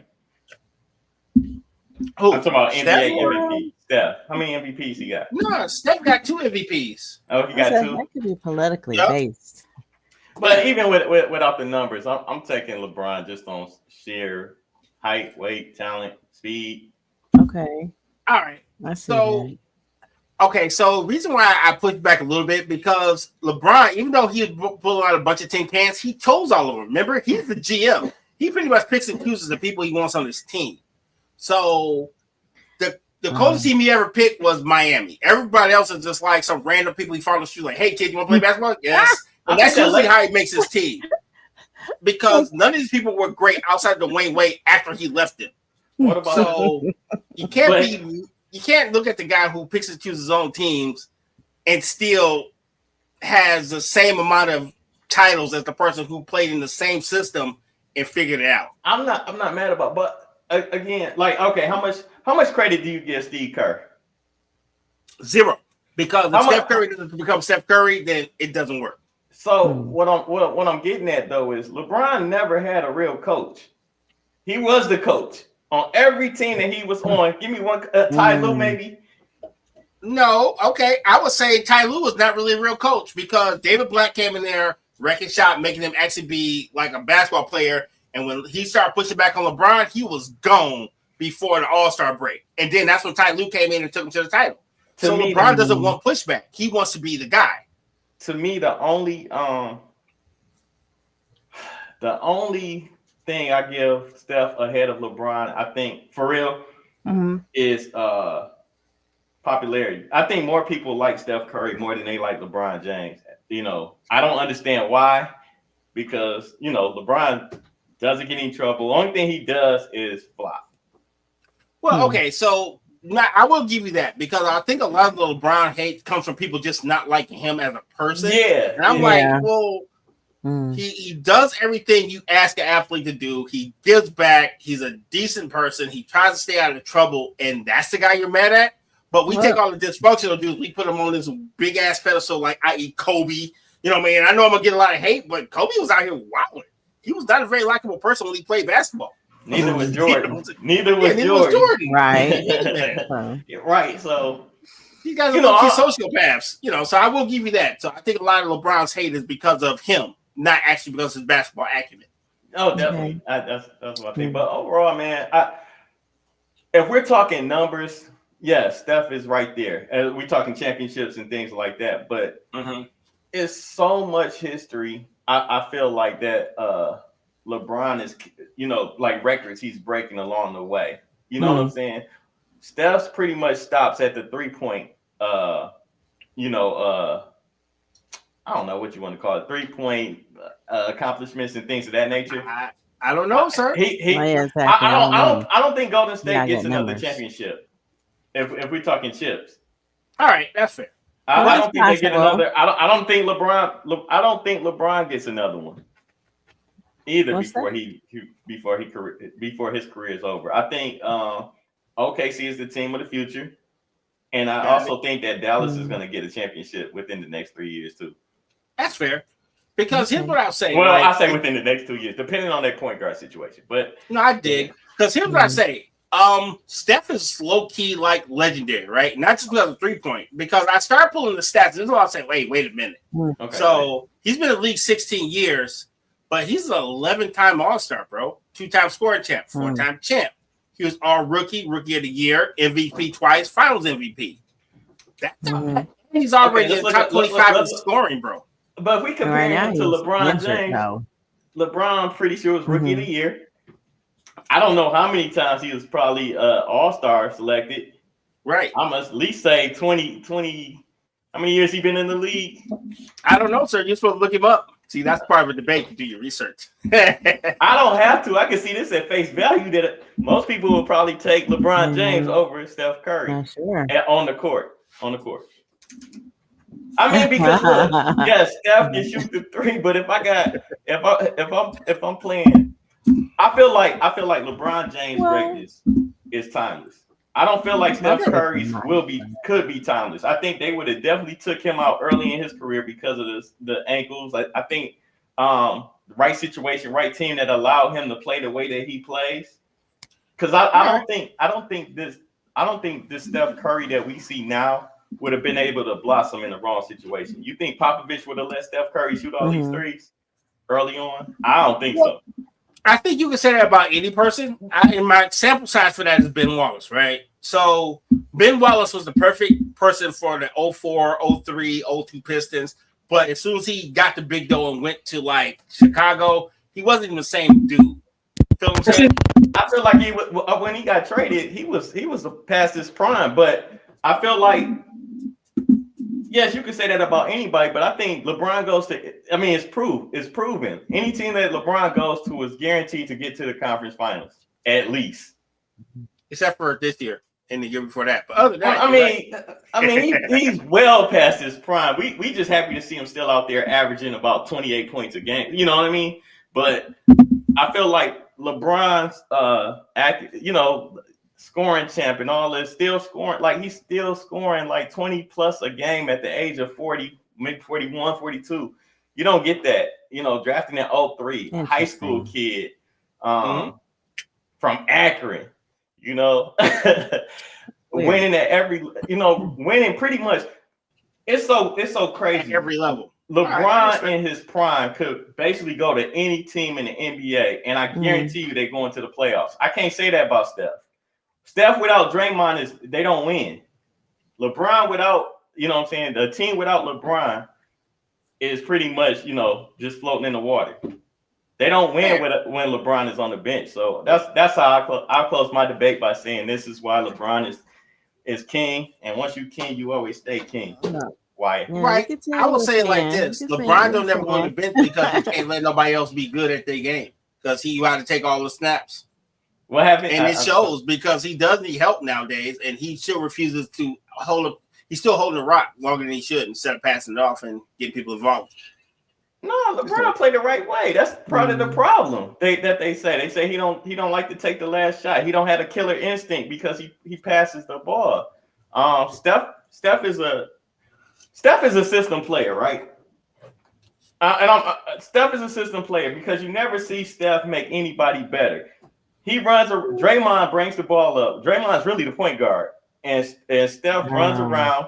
I'm talking about NBA MVP. Steph. How many MVPs he got? No, Steph got 2 MVPs. Oh, he got 2? That could be politically based. But even without the numbers, I'm taking LeBron just on sheer height, weight, talent, speed. Okay. All right. So reason why I pushed back a little bit, because LeBron, even though he pulled out a bunch of tin cans, he chose all of them. Remember, he's the GM. He pretty much picks and chooses the people he wants on his team. So the coldest team he ever picked was Miami. Everybody else is just like some random people he follows through, like, hey, kid, you want to play basketball? Yes. And that's usually how he makes his team. Because none of these people were great outside of Dwayne Wade after he left them. What about you can't look at the guy who picks and chooses his own teams and still has the same amount of titles as the person who played in the same system and figured it out. I'm not mad about, but again, like, okay, how much credit do you give Steve Kerr? 0. Because if Steph Curry doesn't become Steph Curry, then it doesn't work. So what I'm getting at though is LeBron never had a real coach. He was the coach on every team that he was on. Give me one, Ty Lue maybe. No, okay. I would say Ty Lue was not really a real coach, because David Black came in there, wrecking shop, making him actually be like a basketball player. And when he started pushing back on LeBron, he was gone before the All-Star break. And then that's when Ty Lue came in and took him to the title. So LeBron doesn't want pushback. He wants to be the guy. To me, the only thing I give Steph ahead of LeBron, I think, for real, is popularity. I think more people like Steph Curry more than they like LeBron James. I don't understand why, because LeBron doesn't get in trouble. The only thing he does is flop. Well, okay, so I will give you that, because I think a lot of the LeBron hate comes from people just not liking him as a person. Yeah. And I'm like, well, he does everything you ask an athlete to do. He gives back. He's a decent person. He tries to stay out of trouble, and that's the guy you're mad at? But we take all the dysfunctional dudes, we put him on this big-ass pedestal, like, i.e. Kobe. You know what I mean? I know I'm going to get a lot of hate, but Kobe was out here wilding. he was not a very likable person when he played basketball. Neither was Jordan. Neither was Jordan. Right. Right. So these guys are low-key sociopaths. So I will give you that. So I think a lot of LeBron's hate is because of him, not actually because of his basketball acumen. Oh, definitely. That's what I think. But overall, man, if we're talking numbers, yes, Steph is right there. We're talking championships and things like that. But it's so much history. I feel like that LeBron is, like records he's breaking along the way. You know what I'm saying? Steph's pretty much stops at the 3-point, I don't know what you want to call it, 3-point accomplishments and things of that nature. I don't know, sir. I don't think Golden State gets another championship. If we're talking chips. All right, that's fair. I don't think they get another. I don't think LeBron gets another one either before his career is over. I think OKC is the team of the future, and I also think that Dallas is going to get a championship within the next 3 years too. That's fair. Because here's what I'll say. Well, I say within the next 2 years, depending on that point guard situation. But no, I dig. Because here's what I say. Steph is low key like legendary, right? Not just because of 3-point. Because I started pulling the stats. This is what I'll say. Wait a minute. Okay. So he's been in the league 16 years, but he's an 11-time All-Star, bro. 2-time scoring champ, 4-time champ. He was all rookie of the year, MVP twice, Finals MVP. He's already in the top 25 in scoring, bro. But if we compare him to LeBron James, LeBron, I'm pretty sure was rookie of the year. I don't know how many times he was probably all-star selected. Right. I must at least say 20. How many years he been in the league? I don't know, sir. You're supposed to look him up. See, that's part of a debate. You do your research. I don't have to. I can see this at face value that most people will probably take LeBron James over Steph Curry on the court. I mean, because look, yes, Steph can shoot the 3, but if I'm playing, I feel like LeBron James' greatness is timeless. I don't feel like Steph Curry's could be timeless. I think they would have definitely took him out early in his career because of the ankles. I think the right situation, right team that allowed him to play the way that he plays. Because I don't think this Steph Curry that we see now would have been able to blossom in the wrong situation. You think Popovich would have let Steph Curry shoot all these threes early on? I don't think so. I think you can say that about any person. In my sample size for that is Ben Wallace, right? So Ben Wallace was the perfect person for the 04, 03, 02 Pistons. But as soon as he got the big dough and went to like Chicago, he wasn't even the same dude. Feel what I'm saying? I feel like when he got traded, he was past his prime. But I feel like, yes, you can say that about anybody, but I think LeBron goes to, it's proven. Any team that LeBron goes to is guaranteed to get to the conference finals, at least. Except for this year and the year before that. But other than that, he's well past his prime. We just happy to see him still out there averaging about 28 points a game. You know what I mean? But I feel like LeBron's scoring champ and all this, still scoring, like he's still scoring like 20 plus a game at the age of 40, maybe 41, 42. You don't get that, drafting at 03, high school kid from Akron, winning at every, winning pretty much. It's so crazy. At every level. LeBron in his prime could basically go to any team in the NBA, and I guarantee you they're going to the playoffs. I can't say that about Steph. Steph without Draymond they don't win. LeBron without, the team without LeBron is pretty much, just floating in the water. They don't win when LeBron is on the bench. So that's how I close my debate by saying this is why LeBron is king, and once you king, you always stay king. Why? Right. I will say it like this: LeBron don't never go to the bench because he can't let nobody else be good at their game because he got to take all the snaps. What happened? And it shows because he does need help nowadays, and he still refuses to hold up. He's still holding the rock longer than he should instead of passing it off and getting people involved. No, LeBron played the right way. That's part of the problem. They say he don't like to take the last shot. He don't have a killer instinct because he passes the ball. Steph is a system player, right? Steph is a system player because you never see Steph make anybody better. Draymond brings the ball up. Draymond's really the point guard, and Steph runs around,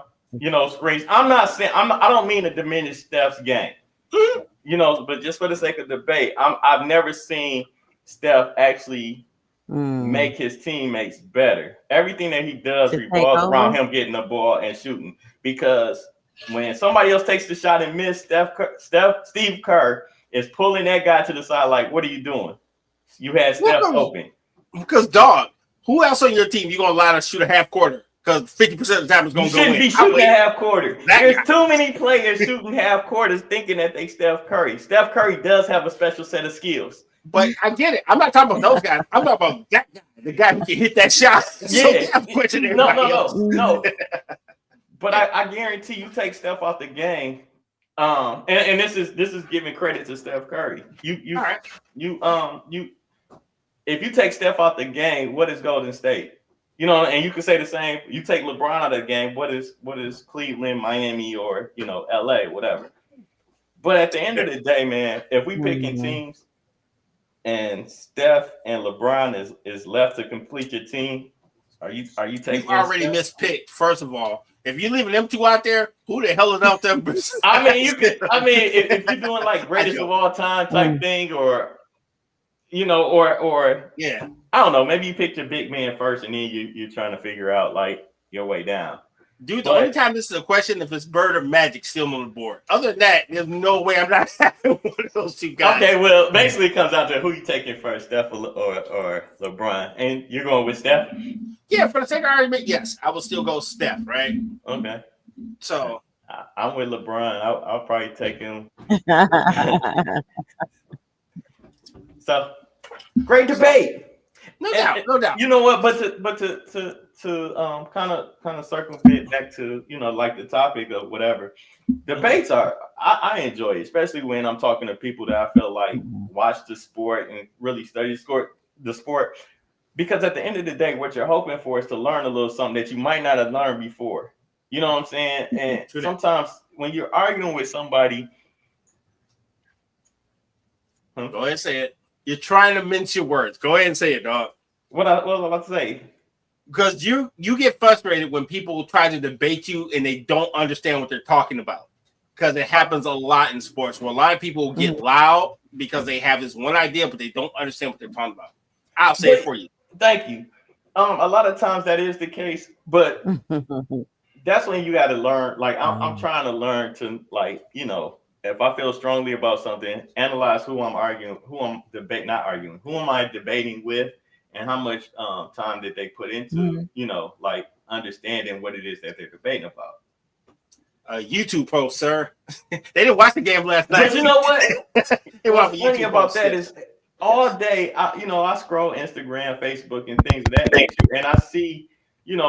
screens. I don't mean to diminish Steph's game, but just for the sake of debate, I've never seen Steph actually make his teammates better. Everything that he does revolves around him getting the ball and shooting. Because when somebody else takes the shot and miss, Steve Kerr is pulling that guy to the side like, what are you doing? You had Steph open. Because, dog, who else on your team you going to allow to shoot a half quarter? Because 50% of the time it's going to go in. You shouldn't be shooting a half quarter. There's too many players shooting half quarters thinking that they Steph Curry. Steph Curry does have a special set of skills. But I get it. I'm not talking about those guys. I'm talking about that guy. The guy who can hit that shot. Yeah. No. But I guarantee you take Steph off the game. And this is giving credit to Steph Curry. If you take Steph out the game, what is Golden State? And you can say the same. You take LeBron out of the game, what is Cleveland, Miami, or LA, whatever. But at the end of the day, man, if we picking teams and Steph and LeBron is left to complete your team, are you taking? You already mispicked. First of all, if you're leaving them two out there, who the hell is out there? If you're doing like greatest of all time type thing, or yeah, I don't know. Maybe you picked your big man first, and then you're trying to figure out like your way down. Dude, the only time this is a question if it's Bird or Magic still on the board. Other than that, there's no way I'm not having one of those two guys. Okay, well, basically it comes down to who you taking first, Steph or LeBron. And you're going with Steph? Yeah, for the sake of argument, yes. I will still go Steph, right? Okay. So I'm with LeBron. I'll probably take him. So great debate. No doubt. You know what? But to kind of circumvent back to like the topic of whatever debates are, I enjoy it, especially when I'm talking to people that I feel like watch the sport and really study the sport. Because at the end of the day, what you're hoping for is to learn a little something that you might not have learned before. You know what I'm saying? And sometimes when you're arguing with somebody, go ahead and say it. You're trying to mince your words. Go ahead and say it, dog. What I was about to say. Because you get frustrated when people try to debate you and they don't understand what they're talking about. Because it happens a lot in sports where a lot of people get loud because they have this one idea, but they don't understand what they're talking about. I'll say it for you. Thank you. A lot of times that is the case, but that's when you got to learn. Like I'm trying to learn to if I feel strongly about something, analyze who I'm arguing, who I'm who am I debating with, and how much time did they put into, understanding what it is that they're debating about. YouTube pro, sir. They didn't watch the game last night. But you know what? What's funny about that is all day, I scroll Instagram, Facebook, and things of that nature, and I see,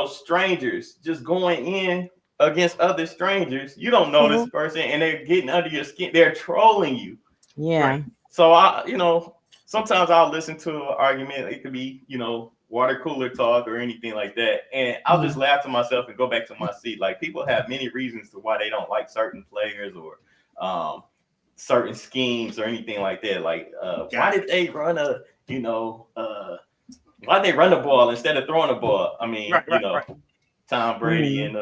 strangers just going in against other strangers. You don't know this person, and they're getting under your skin. They're trolling you. Yeah. Right? So sometimes I'll listen to an argument. It could be, water cooler talk or anything like that, and I'll just laugh to myself and go back to my seat. Like, people have many reasons to why they don't like certain players or certain schemes or anything like that. Like, why did they run why they run the ball instead of throwing the ball? I mean, Tom Brady and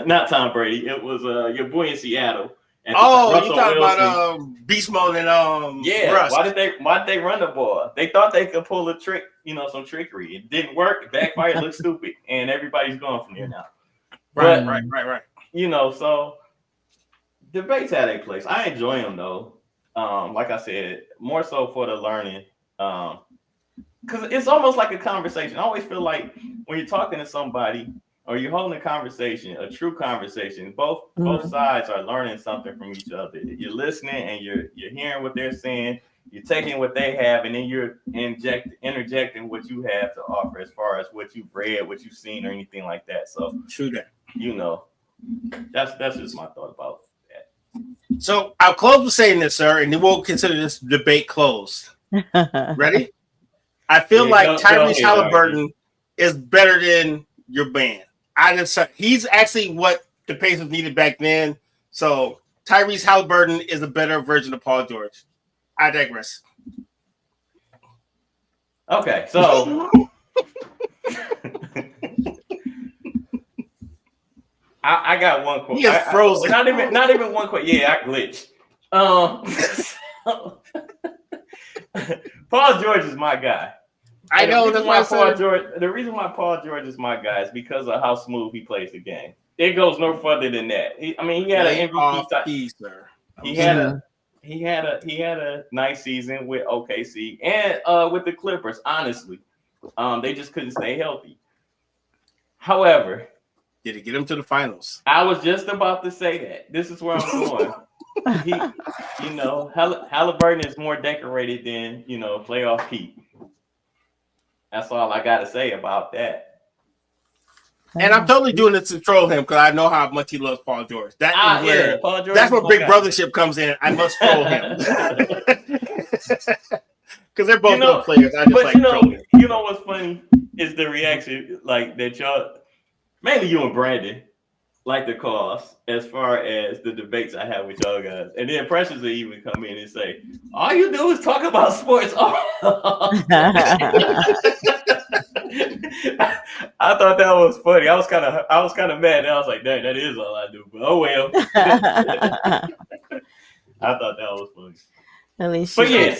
not Tom Brady. It was your boy in Seattle. And you talking about Beast Mode and Russ. Why did they run the ball? They thought they could pull a trick, some trickery. It didn't work. It backfired. Looked stupid, and everybody's going from there now. Right. So debates had a place. I enjoy them though. Like I said, more so for the learning. Because it's almost like a conversation. I always feel like when you're talking to somebody or you're holding a conversation, a true conversation, both sides are learning something from each other. You're listening and you're hearing what they're saying. You're taking what they have, and then you're interjecting what you have to offer as far as what you've read, what you've seen, or anything like that. So true that. That's just my thought about that. So I'll close with saying this, sir, and then we'll consider this debate closed. Ready? I feel like Tyrese Halliburton is better than your band. He's actually what the Pacers needed back then. So Tyrese Halliburton is a better version of Paul George. I digress. Okay, so I got one quote. He is frozen. Not even one quote. Yeah, I glitched. Paul George is my guy. I know that's why Paul George. The reason why Paul George is my guy is because of how smooth he plays the game. It goes no further than that. He had an MVP. He had a nice season with OKC and with the Clippers. Honestly, they just couldn't stay healthy. However, did it get him to the finals? I was just about to say that. This is where I'm going. Halliburton is more decorated than playoff Pete. That's all I got to say about that. And I'm totally doing this to troll him because I know how much he loves Paul George. That's where big brothership comes in. I must troll him because they're both good players. I just trolling. You know what's funny is the reaction like that y'all, mainly you and Brandon, like to cause as far as the debates I have with y'all guys, and then Precious will even come in and say, "All you do is talk about sports." I thought that was funny. I was kind of mad. And I was like, "Dang, that is all I do." But oh well. I thought that was funny. At least, but yeah,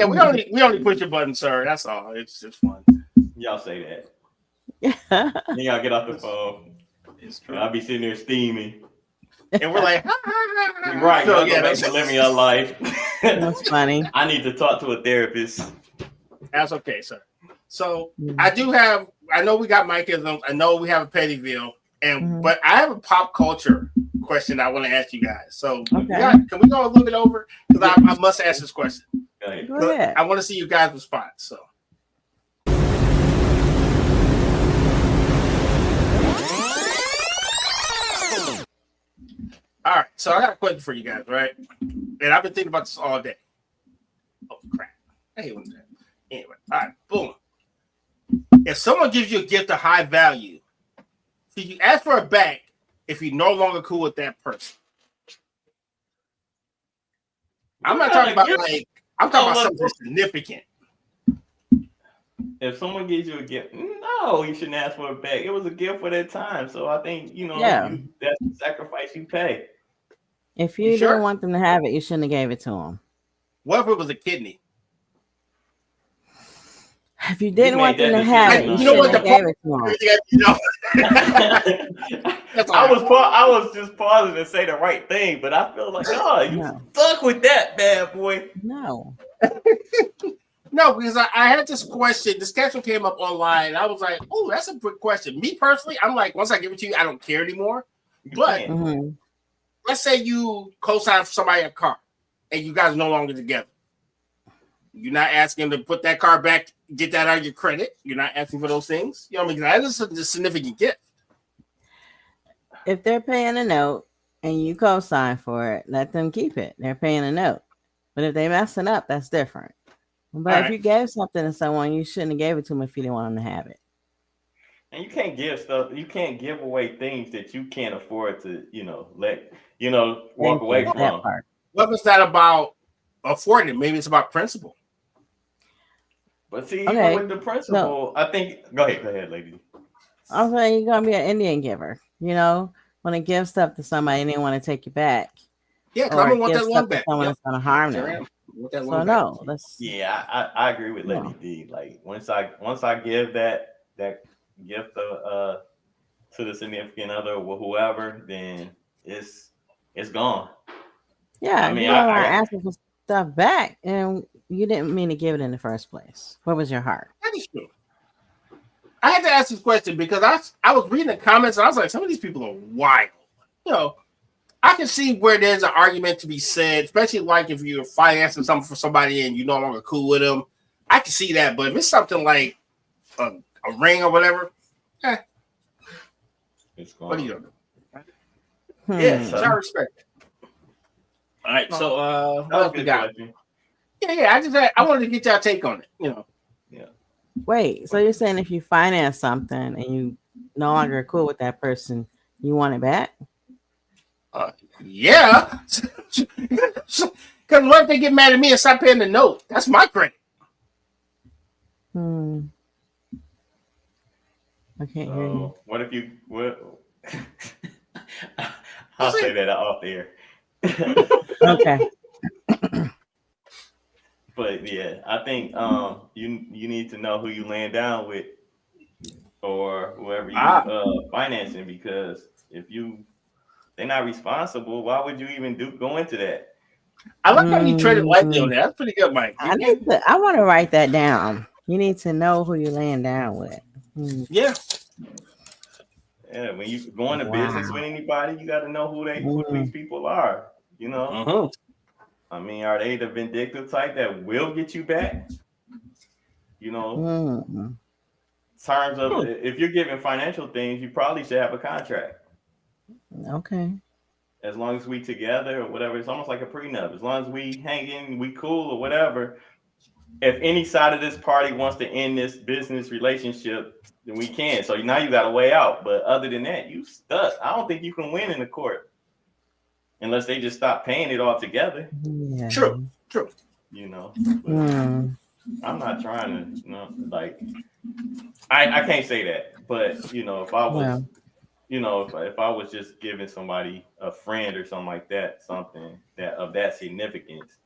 we only push your button, sir. That's all. It's just fun. Y'all say that. Then y'all get off the phone. It's true. I'll be sitting there steaming. And we're like, right. So, that's living your life. That's funny. I need to talk to a therapist. That's okay, sir. So I know we got Mike-isms. I know we have a Pettyville, but I have a pop culture question I want to ask you guys. So can we go a little bit over? Because I must ask this question. Go ahead. I want to see you guys' response. So. All right, so I got a question for you guys, right? And I've been thinking about this all day. Oh, crap. I hate when that. Anyway, all right, boom. If someone gives you a gift of high value, should you ask for it back if you're no longer cool with that person? I'm not talking about I'm talking about something significant. If someone gives you a gift, no, you shouldn't ask for it back. It was a gift for that time. So I think, that's the sacrifice you pay. If you didn't want them to have it, you shouldn't have gave it to them. What if it was a kidney? If you didn't want them to have it, you shouldn't have gave it to them. I was just pausing to say the right thing, but I feel like, you stuck with that bad boy. No. No, because I had this question. This question came up online. I was like, oh, that's a good question. Me personally, I'm like, once I give it to you, I don't care anymore. But let's say you co-sign for somebody a car and you guys are no longer together. You're not asking to put that car back, get that out of your credit. You're not asking for those things. You know what I mean? That is a significant gift. If they're paying a note and you co-sign for it, let them keep it. They're paying a note. But if they're messing up, that's different. But if you gave something to someone, you shouldn't have gave it to them if you didn't want them to have it. And you can't give stuff. You can't give away things that you can't afford to, walk away from. What was that about affording it? Maybe it's about principle. But see, even with the principle, I think. Go ahead, lady. I'm saying you're gonna be an Indian giver. Want to give stuff to somebody and they want to take you back. Yeah, because I'm gonna want that one back. Someone that's gonna harm them. So no, I agree with Lady D. Like once I give that gift to the significant other or whoever, then it's gone. Yeah, I mean, I asking for stuff back, and you didn't mean to give it in the first place. Where was your heart? That is true. I had to ask this question because I was reading the comments and I was like, some of these people are wild. I can see where there's an argument to be said, especially like if you're financing something for somebody and you're no longer cool with them. I can see that, but if it's something like a ring or whatever, it's gone. What are you gonna do? Yes, I respect it. All right, so what else we got? Yeah. I wanted to get y'all take on it. Yeah. Wait, so you're saying if you finance something and you no longer cool with that person, you want it back? Yeah. Because what if they get mad at me and stop paying the note? That's my credit. I can't hear you. What if you? I'll say that off the air. Okay. But yeah, I think you need to know who you laying down with, or whoever you financing, because if they're not responsible, why would you even go into that? I like how you traded lightly on that. That's pretty good, Mike. I want to write that down. You need to know who you're laying down with. Yeah. Yeah, when you go into business with anybody, you got to know who these people are. You know, I mean, are they the vindictive type that will get you back? You know, in terms of if you're giving financial things, you probably should have a contract. Okay. As long as we together or whatever, it's almost like a prenup. As long as we hang in, we cool or whatever. If any side of this party wants to end this business relationship, then we can. So now you got a way out. But other than that, you stuck. I don't think you can win in the court unless they just stop paying it all together. Yeah. True. You know, I'm not trying to, I can't say that. But, if I was, if I was just giving somebody, a friend or something like that, something that of that significance,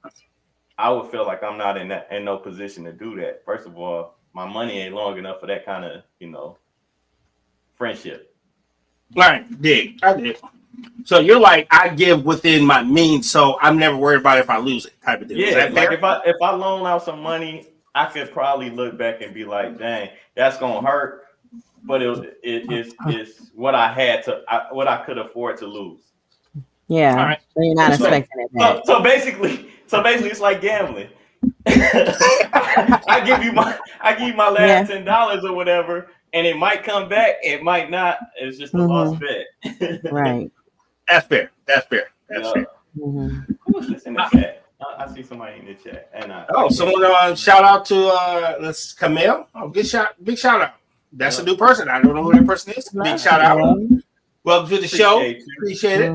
I would feel like I'm not in no position to do that. First of all, my money ain't long enough for that kind of, friendship. Right. I did. So you're like, I give within my means, so I'm never worried about if I lose it type of thing. Yeah, like if I loan out some money, I could probably look back and be like, dang, that's gonna hurt. But it's what I had what I could afford to lose. Yeah. Right. So you're not expecting it back. So basically it's like gambling. I give you my last $10 or whatever, and it might come back, it might not. It's just a lost bet. Right. That's fair. Fair. Who was this in the chat? I see somebody in the chat. And someone shout out to Camille. Oh, big shout out. That's a new person. I don't know who that person is. Big shout out. Welcome to the show. Appreciate it.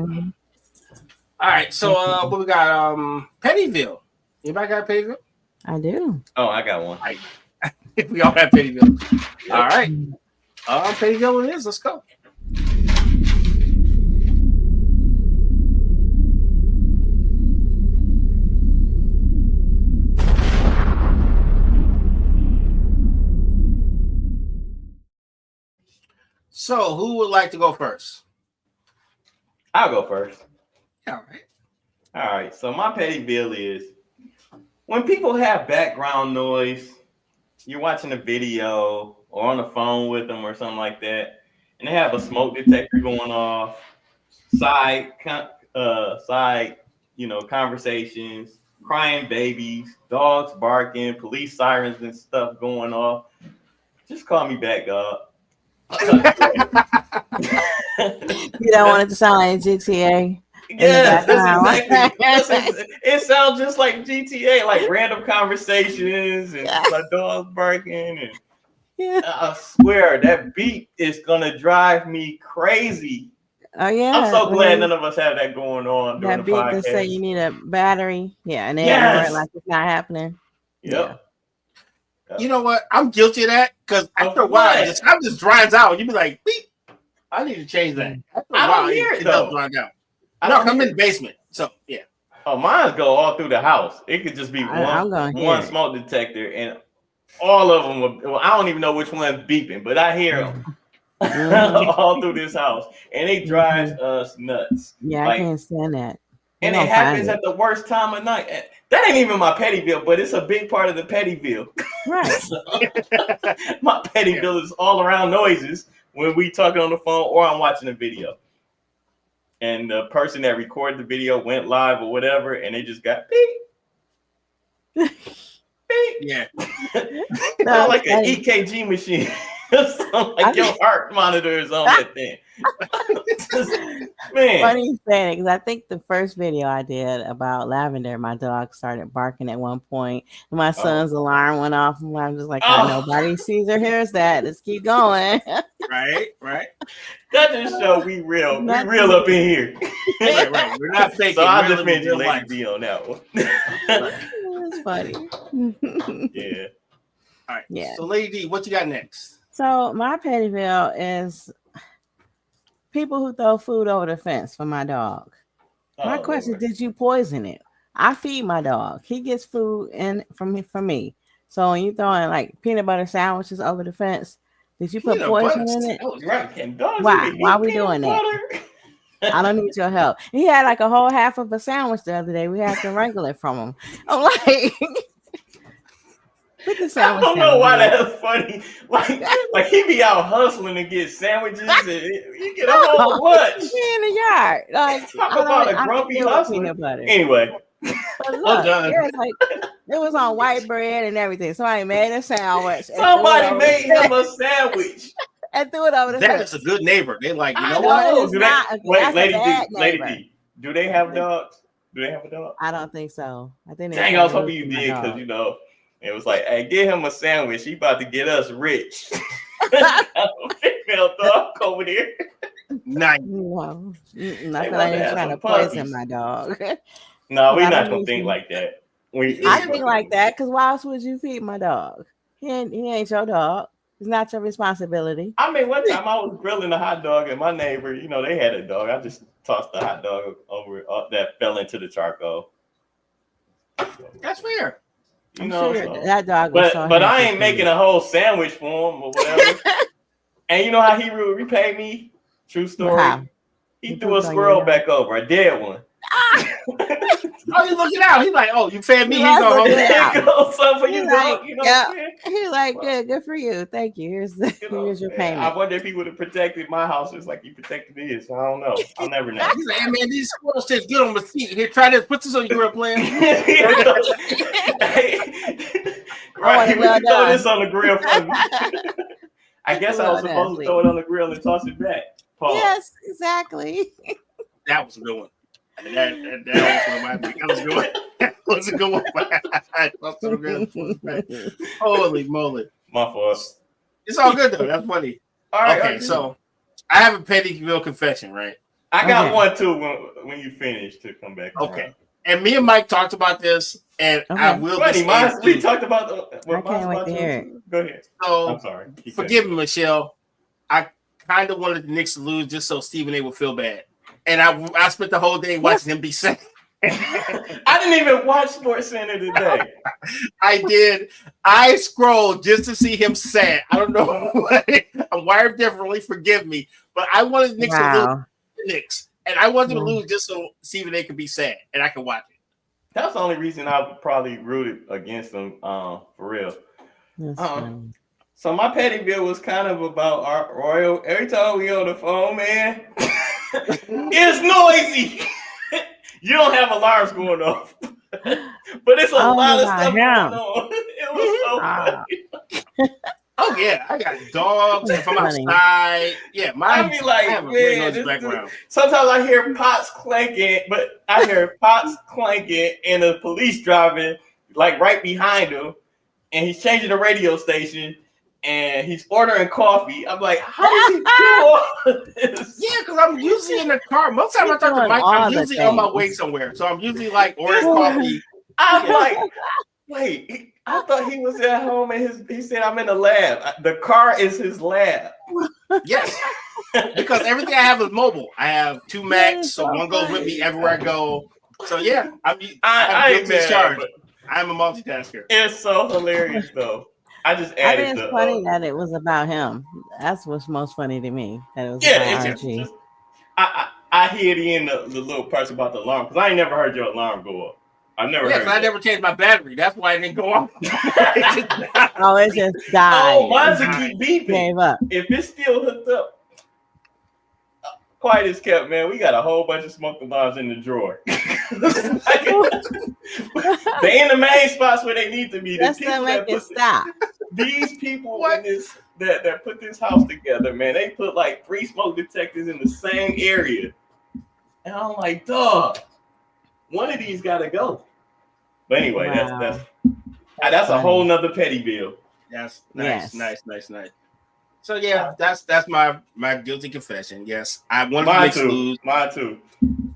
All right, so what we got? Pettyville. Anybody got Pettyville? I do. Oh, I got one. We all have Pettyville. Yep. All right. Pettyville it is. Let's go. So, who would like to go first? I'll go first. All right. So my Pettyville is when people have background noise, you're watching a video or on the phone with them or something like that, and they have a smoke detector going off, side conversations, crying babies, dogs barking, police sirens and stuff going off. Just call me back, God. You don't want it to sound like GTA. Yes, that's exactly. It sounds just like GTA, like random conversations and my dog's barking. And I swear that beat is gonna drive me crazy. Oh yeah, I'm so glad none of us have that going on. That beat that say you need a battery, and they ignore it like it's not happening. Yep. You know what? I'm guilty of that because after a while, it just drowns out. You'd be like, beep. I need to change that. After a while, it does drown out. I'm in the basement, so yeah. Oh, mine go all through the house. It could just be one smoke detector, and all of them. Well, I don't even know which one's beeping, but I hear them all through this house, and it drives us nuts. Yeah, I can't stand that. And it happens at the worst time of night. That ain't even my Pettyville, but it's a big part of the Pettyville. Right. So, my Pettyville is all around noises when we talking on the phone or I'm watching a video. And the person that recorded the video went live or whatever, and they just got beep. Beep. Yeah. Like an EKG machine. Like your heart monitor is on that thing. Man. Funny you say it, because I think the first video I did about Lavender, my dog started barking at one point, and my son's alarm went off, and I'm just like, nobody sees or hears that. Let's keep going. Right. That just show we real. We real up in here. Right. We're not faking. So I defend you, Lady B, on that one. It's funny. Yeah. All right. Yeah. So, Lady D, what you got next? So my petty bill is people who throw food over the fence for my dog. My question is, did you poison it? I feed my dog. He gets food in from me. So when you throwing like peanut butter sandwiches over the fence, did you put poison in it? Right. Why are we doing that? I don't need your help. He had like a whole half of a sandwich the other day. We had to wrangle it from him. I'm like, put the sandwich. I don't know why that's funny. Like he be out hustling and get sandwiches, and you get a whole lunch. He in the yard. Like, talk about a grumpy hustler. Anyway. But look, it was on white bread and everything. Somebody made a sandwich. Somebody made him a sandwich. And threw it over the fence. That is a good neighbor. They like, you know what? Wait, Lady D, do they have dogs? Do they have a dog? I don't think so. I think. Dang, I was hoping you did, because it was like, hey, get him a sandwich. He about to get us rich. Female dog over there. Nice. No, I feel like they're trying to poison my dog. No, we're not gonna think like that. I think like that because why else would you feed my dog? He ain't your dog. It's not your responsibility. I mean, one time I was grilling a hot dog, and my neighbor, they had a dog. I just tossed the hot dog over that fell into the charcoal. That's fair. That dog was but I ain't making a whole sandwich for him or whatever. And you know how he repaid me? True story. Wow. He threw a squirrel back over, a dead one. Oh, he's looking out. He's like, oh, you fed me. He's going home. Something for you, dog. He's like, good for you. Thank you. Here's your payment. I wonder if he would have protected my house just like he protected his. I don't know. I'll never know. He's like, hey, man, these squirrels taste good on the seat. Here, try this. Put this on your grill, plan. Right, he would throw this on the grill for me. I guess I was supposed to throw it on the grill and toss it back. Pause. Yes, exactly. That was a good one. That was one of my. That was a good one. That was a good one. Holy moly! My fault. It's all good though. That's funny. All right. Okay, so I have a petty bill confession, right? I got one too when you finish to come back. Okay. Around. And me and Mike talked about this, and I will. We talked about the. I can't wait to hear it. Go ahead. So I'm sorry. Forgive me, Michelle. I kind of wanted the Knicks to lose just so Stephen A. would feel bad. And I spent the whole day watching him be sad. I didn't even watch Sports Center today. I did. I scrolled just to see him sad. I don't know what. I'm wired differently. Forgive me, but I wanted the Knicks to lose the Knicks, and I wanted to lose just so Stephen A. could be sad and I could watch it. That's the only reason I probably rooted against them. For real. So my petty bill was kind of about our Royal. Every time we on the phone, man. It's noisy. You don't have alarms going off, but it's a lot of stuff going on. It was so funny. Oh yeah, I got dogs from outside. Yeah, I be like, man, sometimes I hear pots clanking, but I hear pots clanking and the police driving like right behind him, and he's changing the radio station. And he's ordering coffee. I'm like, how does he do all this? Yeah, because I'm usually in the car. Most of the time I talk to Mike, I'm usually on my way somewhere. So I'm usually like ordering coffee. I'm like, wait, I thought he was at home and he said I'm in the lab. The car is his lab. Yes. Because everything I have is mobile. I have 2 Macs, so one goes with me everywhere I go. So yeah, I'm charged. I'm a multitasker. It's so hilarious though. I just added. I think it's funny that it was about him. That's what's most funny to me. That it was about RG. I hear the end of the little parts about the alarm because I ain't never heard your alarm go up. I've never heard. I never changed my battery. That's why it didn't go off. It just died. Oh, mine's keep beeping. Gave up. If it's still hooked up, quiet as kept, man. We got a whole bunch of smoke alarms in the drawer. They in the main spots where they need to be. That's not make it stop. These people in this that put this house together, man, they put like 3 smoke detectors in the same area. And I'm like, dog, one of these gotta go. But anyway, Wow. that's a whole nother petty bill. That's nice, nice. So yeah, that's my guilty confession. Yes, I wanted to make lose. Mine too.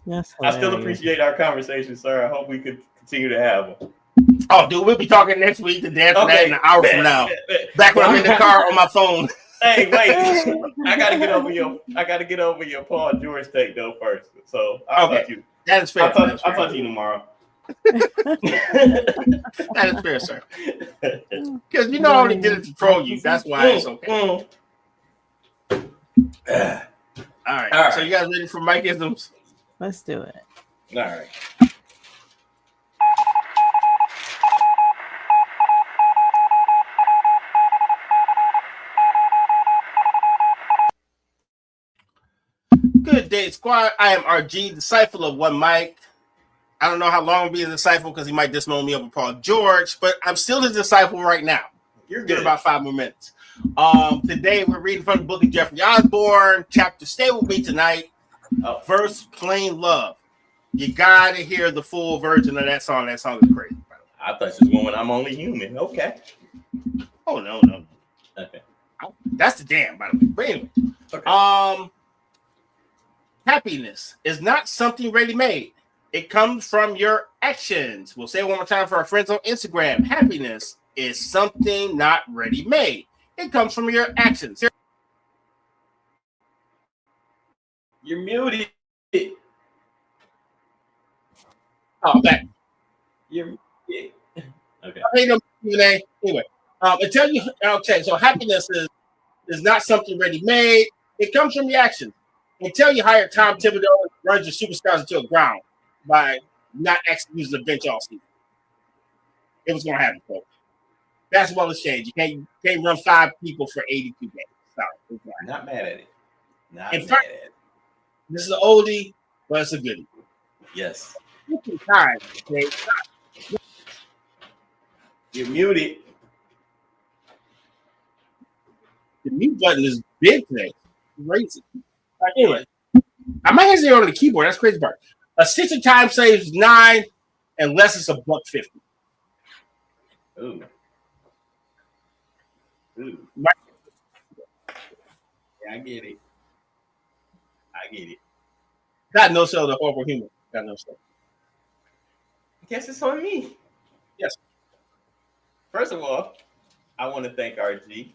Yes, I still appreciate our conversation, sir. I hope we could continue to have them. Oh, dude, we'll be talking next week. The day after that, in an hour from now. Back when I'm in the car on my phone. Hey, wait! I gotta get over your Paul George take though first. So I'll talk to you. That is fair. I'll talk to you tomorrow. That is fair, sir. Because you know I only did it to troll you. That's why it's okay. All right. So you guys ready for Mike Isms? Let's do it. All right. Good day, squad. I am RG, disciple of One Mike. I don't know how long I'll be a disciple because he might dismount me over Paul George, but I'm still his disciple right now. You're good. About 5 more minutes. Today we're reading from the book of Jeffrey Osborne, chapter Stay With Me Tonight, verse Plain Love. You gotta hear the full version of that song. That song is crazy. I thought you was going, I'm only human. Okay. Oh no. Okay. That's the damn, by the way. But anyway. Okay. Happiness is not something ready-made. It comes from your actions. We'll say it one more time for our friends on Instagram. Happiness is something not ready-made. It comes from your actions. You're muted. Oh, back. You're muted. Okay. Anyway, I tell you. Okay, so happiness is not something ready-made. It comes from your actions. Until you hire Tom Thibodeau and runs your superstars into the ground by not actually using the bench all season. It was going to happen, folks. Basketball has changed. You can't run 5 people for 82 games. Sorry. Not mad at it. This is an oldie, but it's a goodie. Yes. Time, okay? You're muted. The mute button is big today. Crazy. Anyway, I might have zero on the keyboard. That's crazy part. A 60 time saves 9 unless it's $1.50. Ooh. Yeah, I get it. Got no sell the horrible humor. Got no sell. I guess it's on me. Yes. First of all, I want to thank RG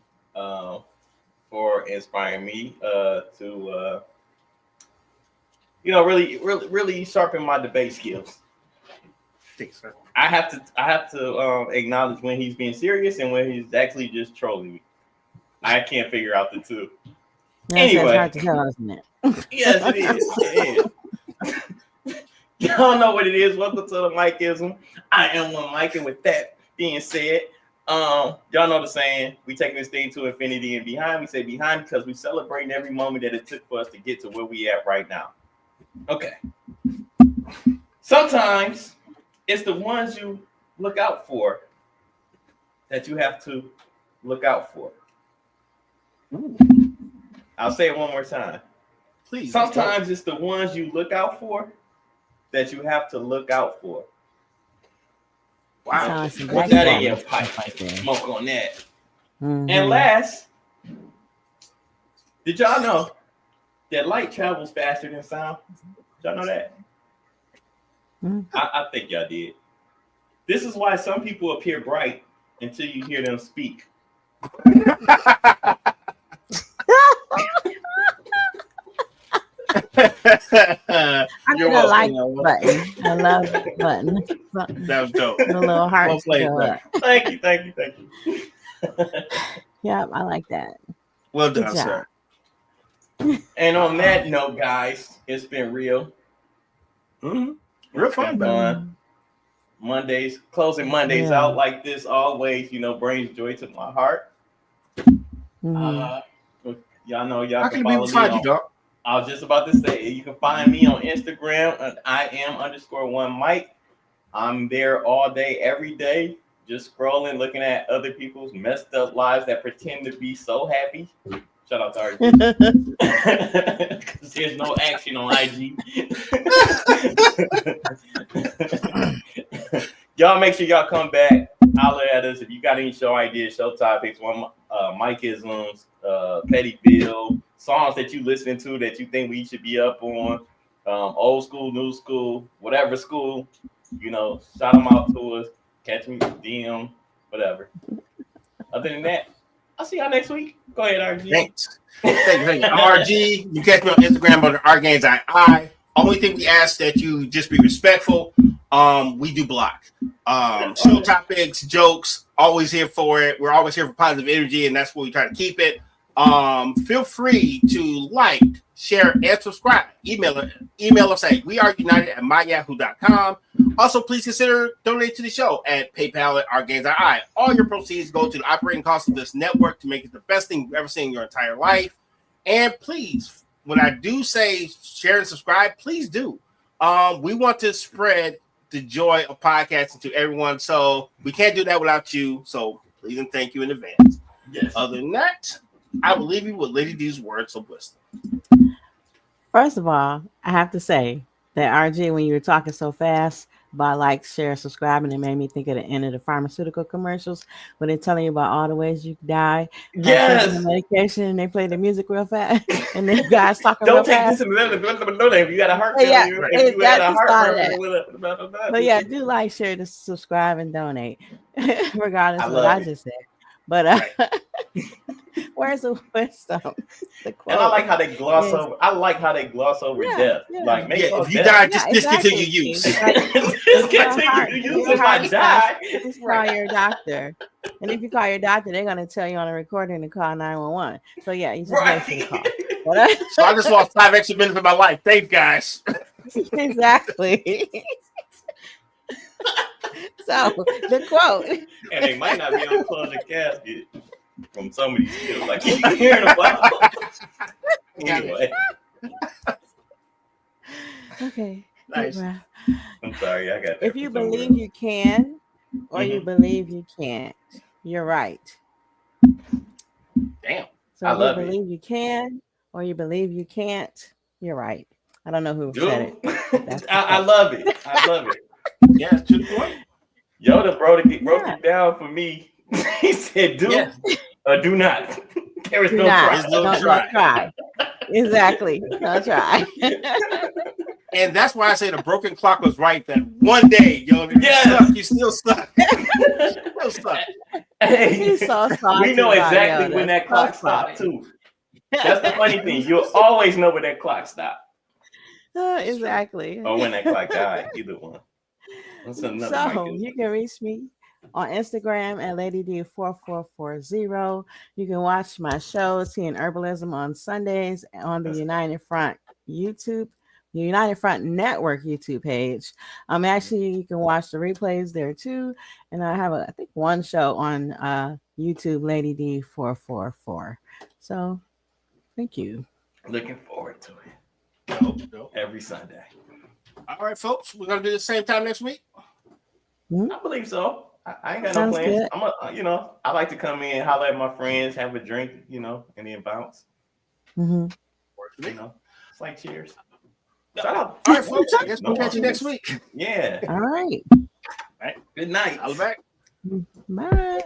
for inspiring me to really sharpen my debate skills. Thanks, sir. I have to acknowledge when he's being serious and when he's actually just trolling me. I can't figure out the two. Anyway, it's hard to tell, isn't it? Yes, it is. Y'all know what it is. Welcome to the Mikeism. I am One Mike, and with that being said, y'all know the saying, we taking this thing to infinity and behind. We say behind because we celebrating every moment that it took for us to get to where we at right now. Okay. Sometimes it's the ones you look out for that you have to look out for. Ooh. I'll say it one more time. Please. Sometimes it's the ones you look out for that you have to look out for. Wow. Put that in your pipe. Smoke on that. Mm-hmm. And last, did y'all know that light travels faster than sound? Did y'all know that? Mm-hmm. I think y'all did. This is why some people appear bright until you hear them speak. I got a like button. I love the button. That was dope. The little heart. Well played, thank you. Yep, I like that. Well done, sir. And on that note, guys, it's been real. Mm-hmm. Real fun. Closing Mondays out like this always, brings joy to my heart. Mm-hmm. Y'all know y'all can follow me on. I was just about to say, you can find me on Instagram at I am _1 Mike. I'm there all day, every day, just scrolling, looking at other people's messed up lives that pretend to be so happy. Shout out to RG. Because there's no action on IG. Y'all make sure y'all come back, holler at us if you got any show ideas, show topics, Mike-isms, Petty Bill, songs that you listen to that you think we should be up on, old school, new school, whatever school, shout them out to us, catch me, DM, whatever. Other than that, I'll see y'all next week. Go ahead, RG. Thanks. Thank you. I'm RG. You catch me on Instagram under RGainsI. Only thing we ask that you just be respectful. We do block. Show topics, jokes, always here for it. We're always here for positive energy, and that's where we try to keep it. Feel free to like, share, and subscribe. Email us at weareunited@myyahoo.com. Also, please consider donating to the show at PayPal at RGainsI. All your proceeds go to the operating costs of this network to make it the best thing you've ever seen in your entire life. And please, when I do say share and subscribe, please do. We want to spread the joy of podcasting to everyone, so we can't do that without you. So please and thank you in advance. Yes. Other than that, I will leave you with Lady D's words of wisdom. First of all, I have to say that RG, when you were talking so fast about like, share, subscribing, it made me think of the end of the pharmaceutical commercials when they're telling you about all the ways you can die. Yes. The medication, and they play the music real fast, and then guys talking. Don't real take fast. this if you got a heart failure. Yeah, If you had a heart failure. But yeah, do like, share, subscribe, and donate, regardless of what I just said. But where's the wisdom? The quote. And I like how they gloss over. I like how they gloss over death. Yeah. Like, if you die, just discontinue use. Discontinue use if I die. Just call your doctor, and if you call your doctor, they're gonna tell you on a recording to call 911. So yeah, you just make the call. So I just lost 5 extra minutes of my life. Thanks, guys. Exactly. So the quote, and they might not be able to close the casket from some of these skills, like you hearing about. Anyway. Okay. Nice. I'm sorry, I got that. If you believe you can, or you believe you can't, you're right. Damn. So if you believe you can, or you believe you can't, you're right. I don't know who said it. I love it. I love it. Yeah, to the point. Yoda broke it down for me. He said, "Do or do not." There is no try. Don't try. Exactly. Don't try. And that's why I say the broken clock was right. That one day, you still stuck. Still stuck. Hey, we know exactly when that clock stopped too. That's the funny thing. You'll always know when that clock stopped. Exactly. Or when that clock died. Either one. So you can reach me on Instagram at LadyD4440. You can watch my show, Tea and Herbalism, on Sundays on the United Front YouTube, the United Front Network YouTube page. Actually, you can watch the replays there too. And I have I think one show on YouTube, Lady D444. So thank you. Looking forward to it. Every Sunday. All right, folks, we're gonna do the same time next week. I believe so. I ain't got no plans. Good. I like to come in, holler at my friends, have a drink, and then bounce. Mm-hmm. It's like cheers. All right, folks. I guess we'll catch you next week. Yeah. All right. All right. Good night. I'll be back. Bye.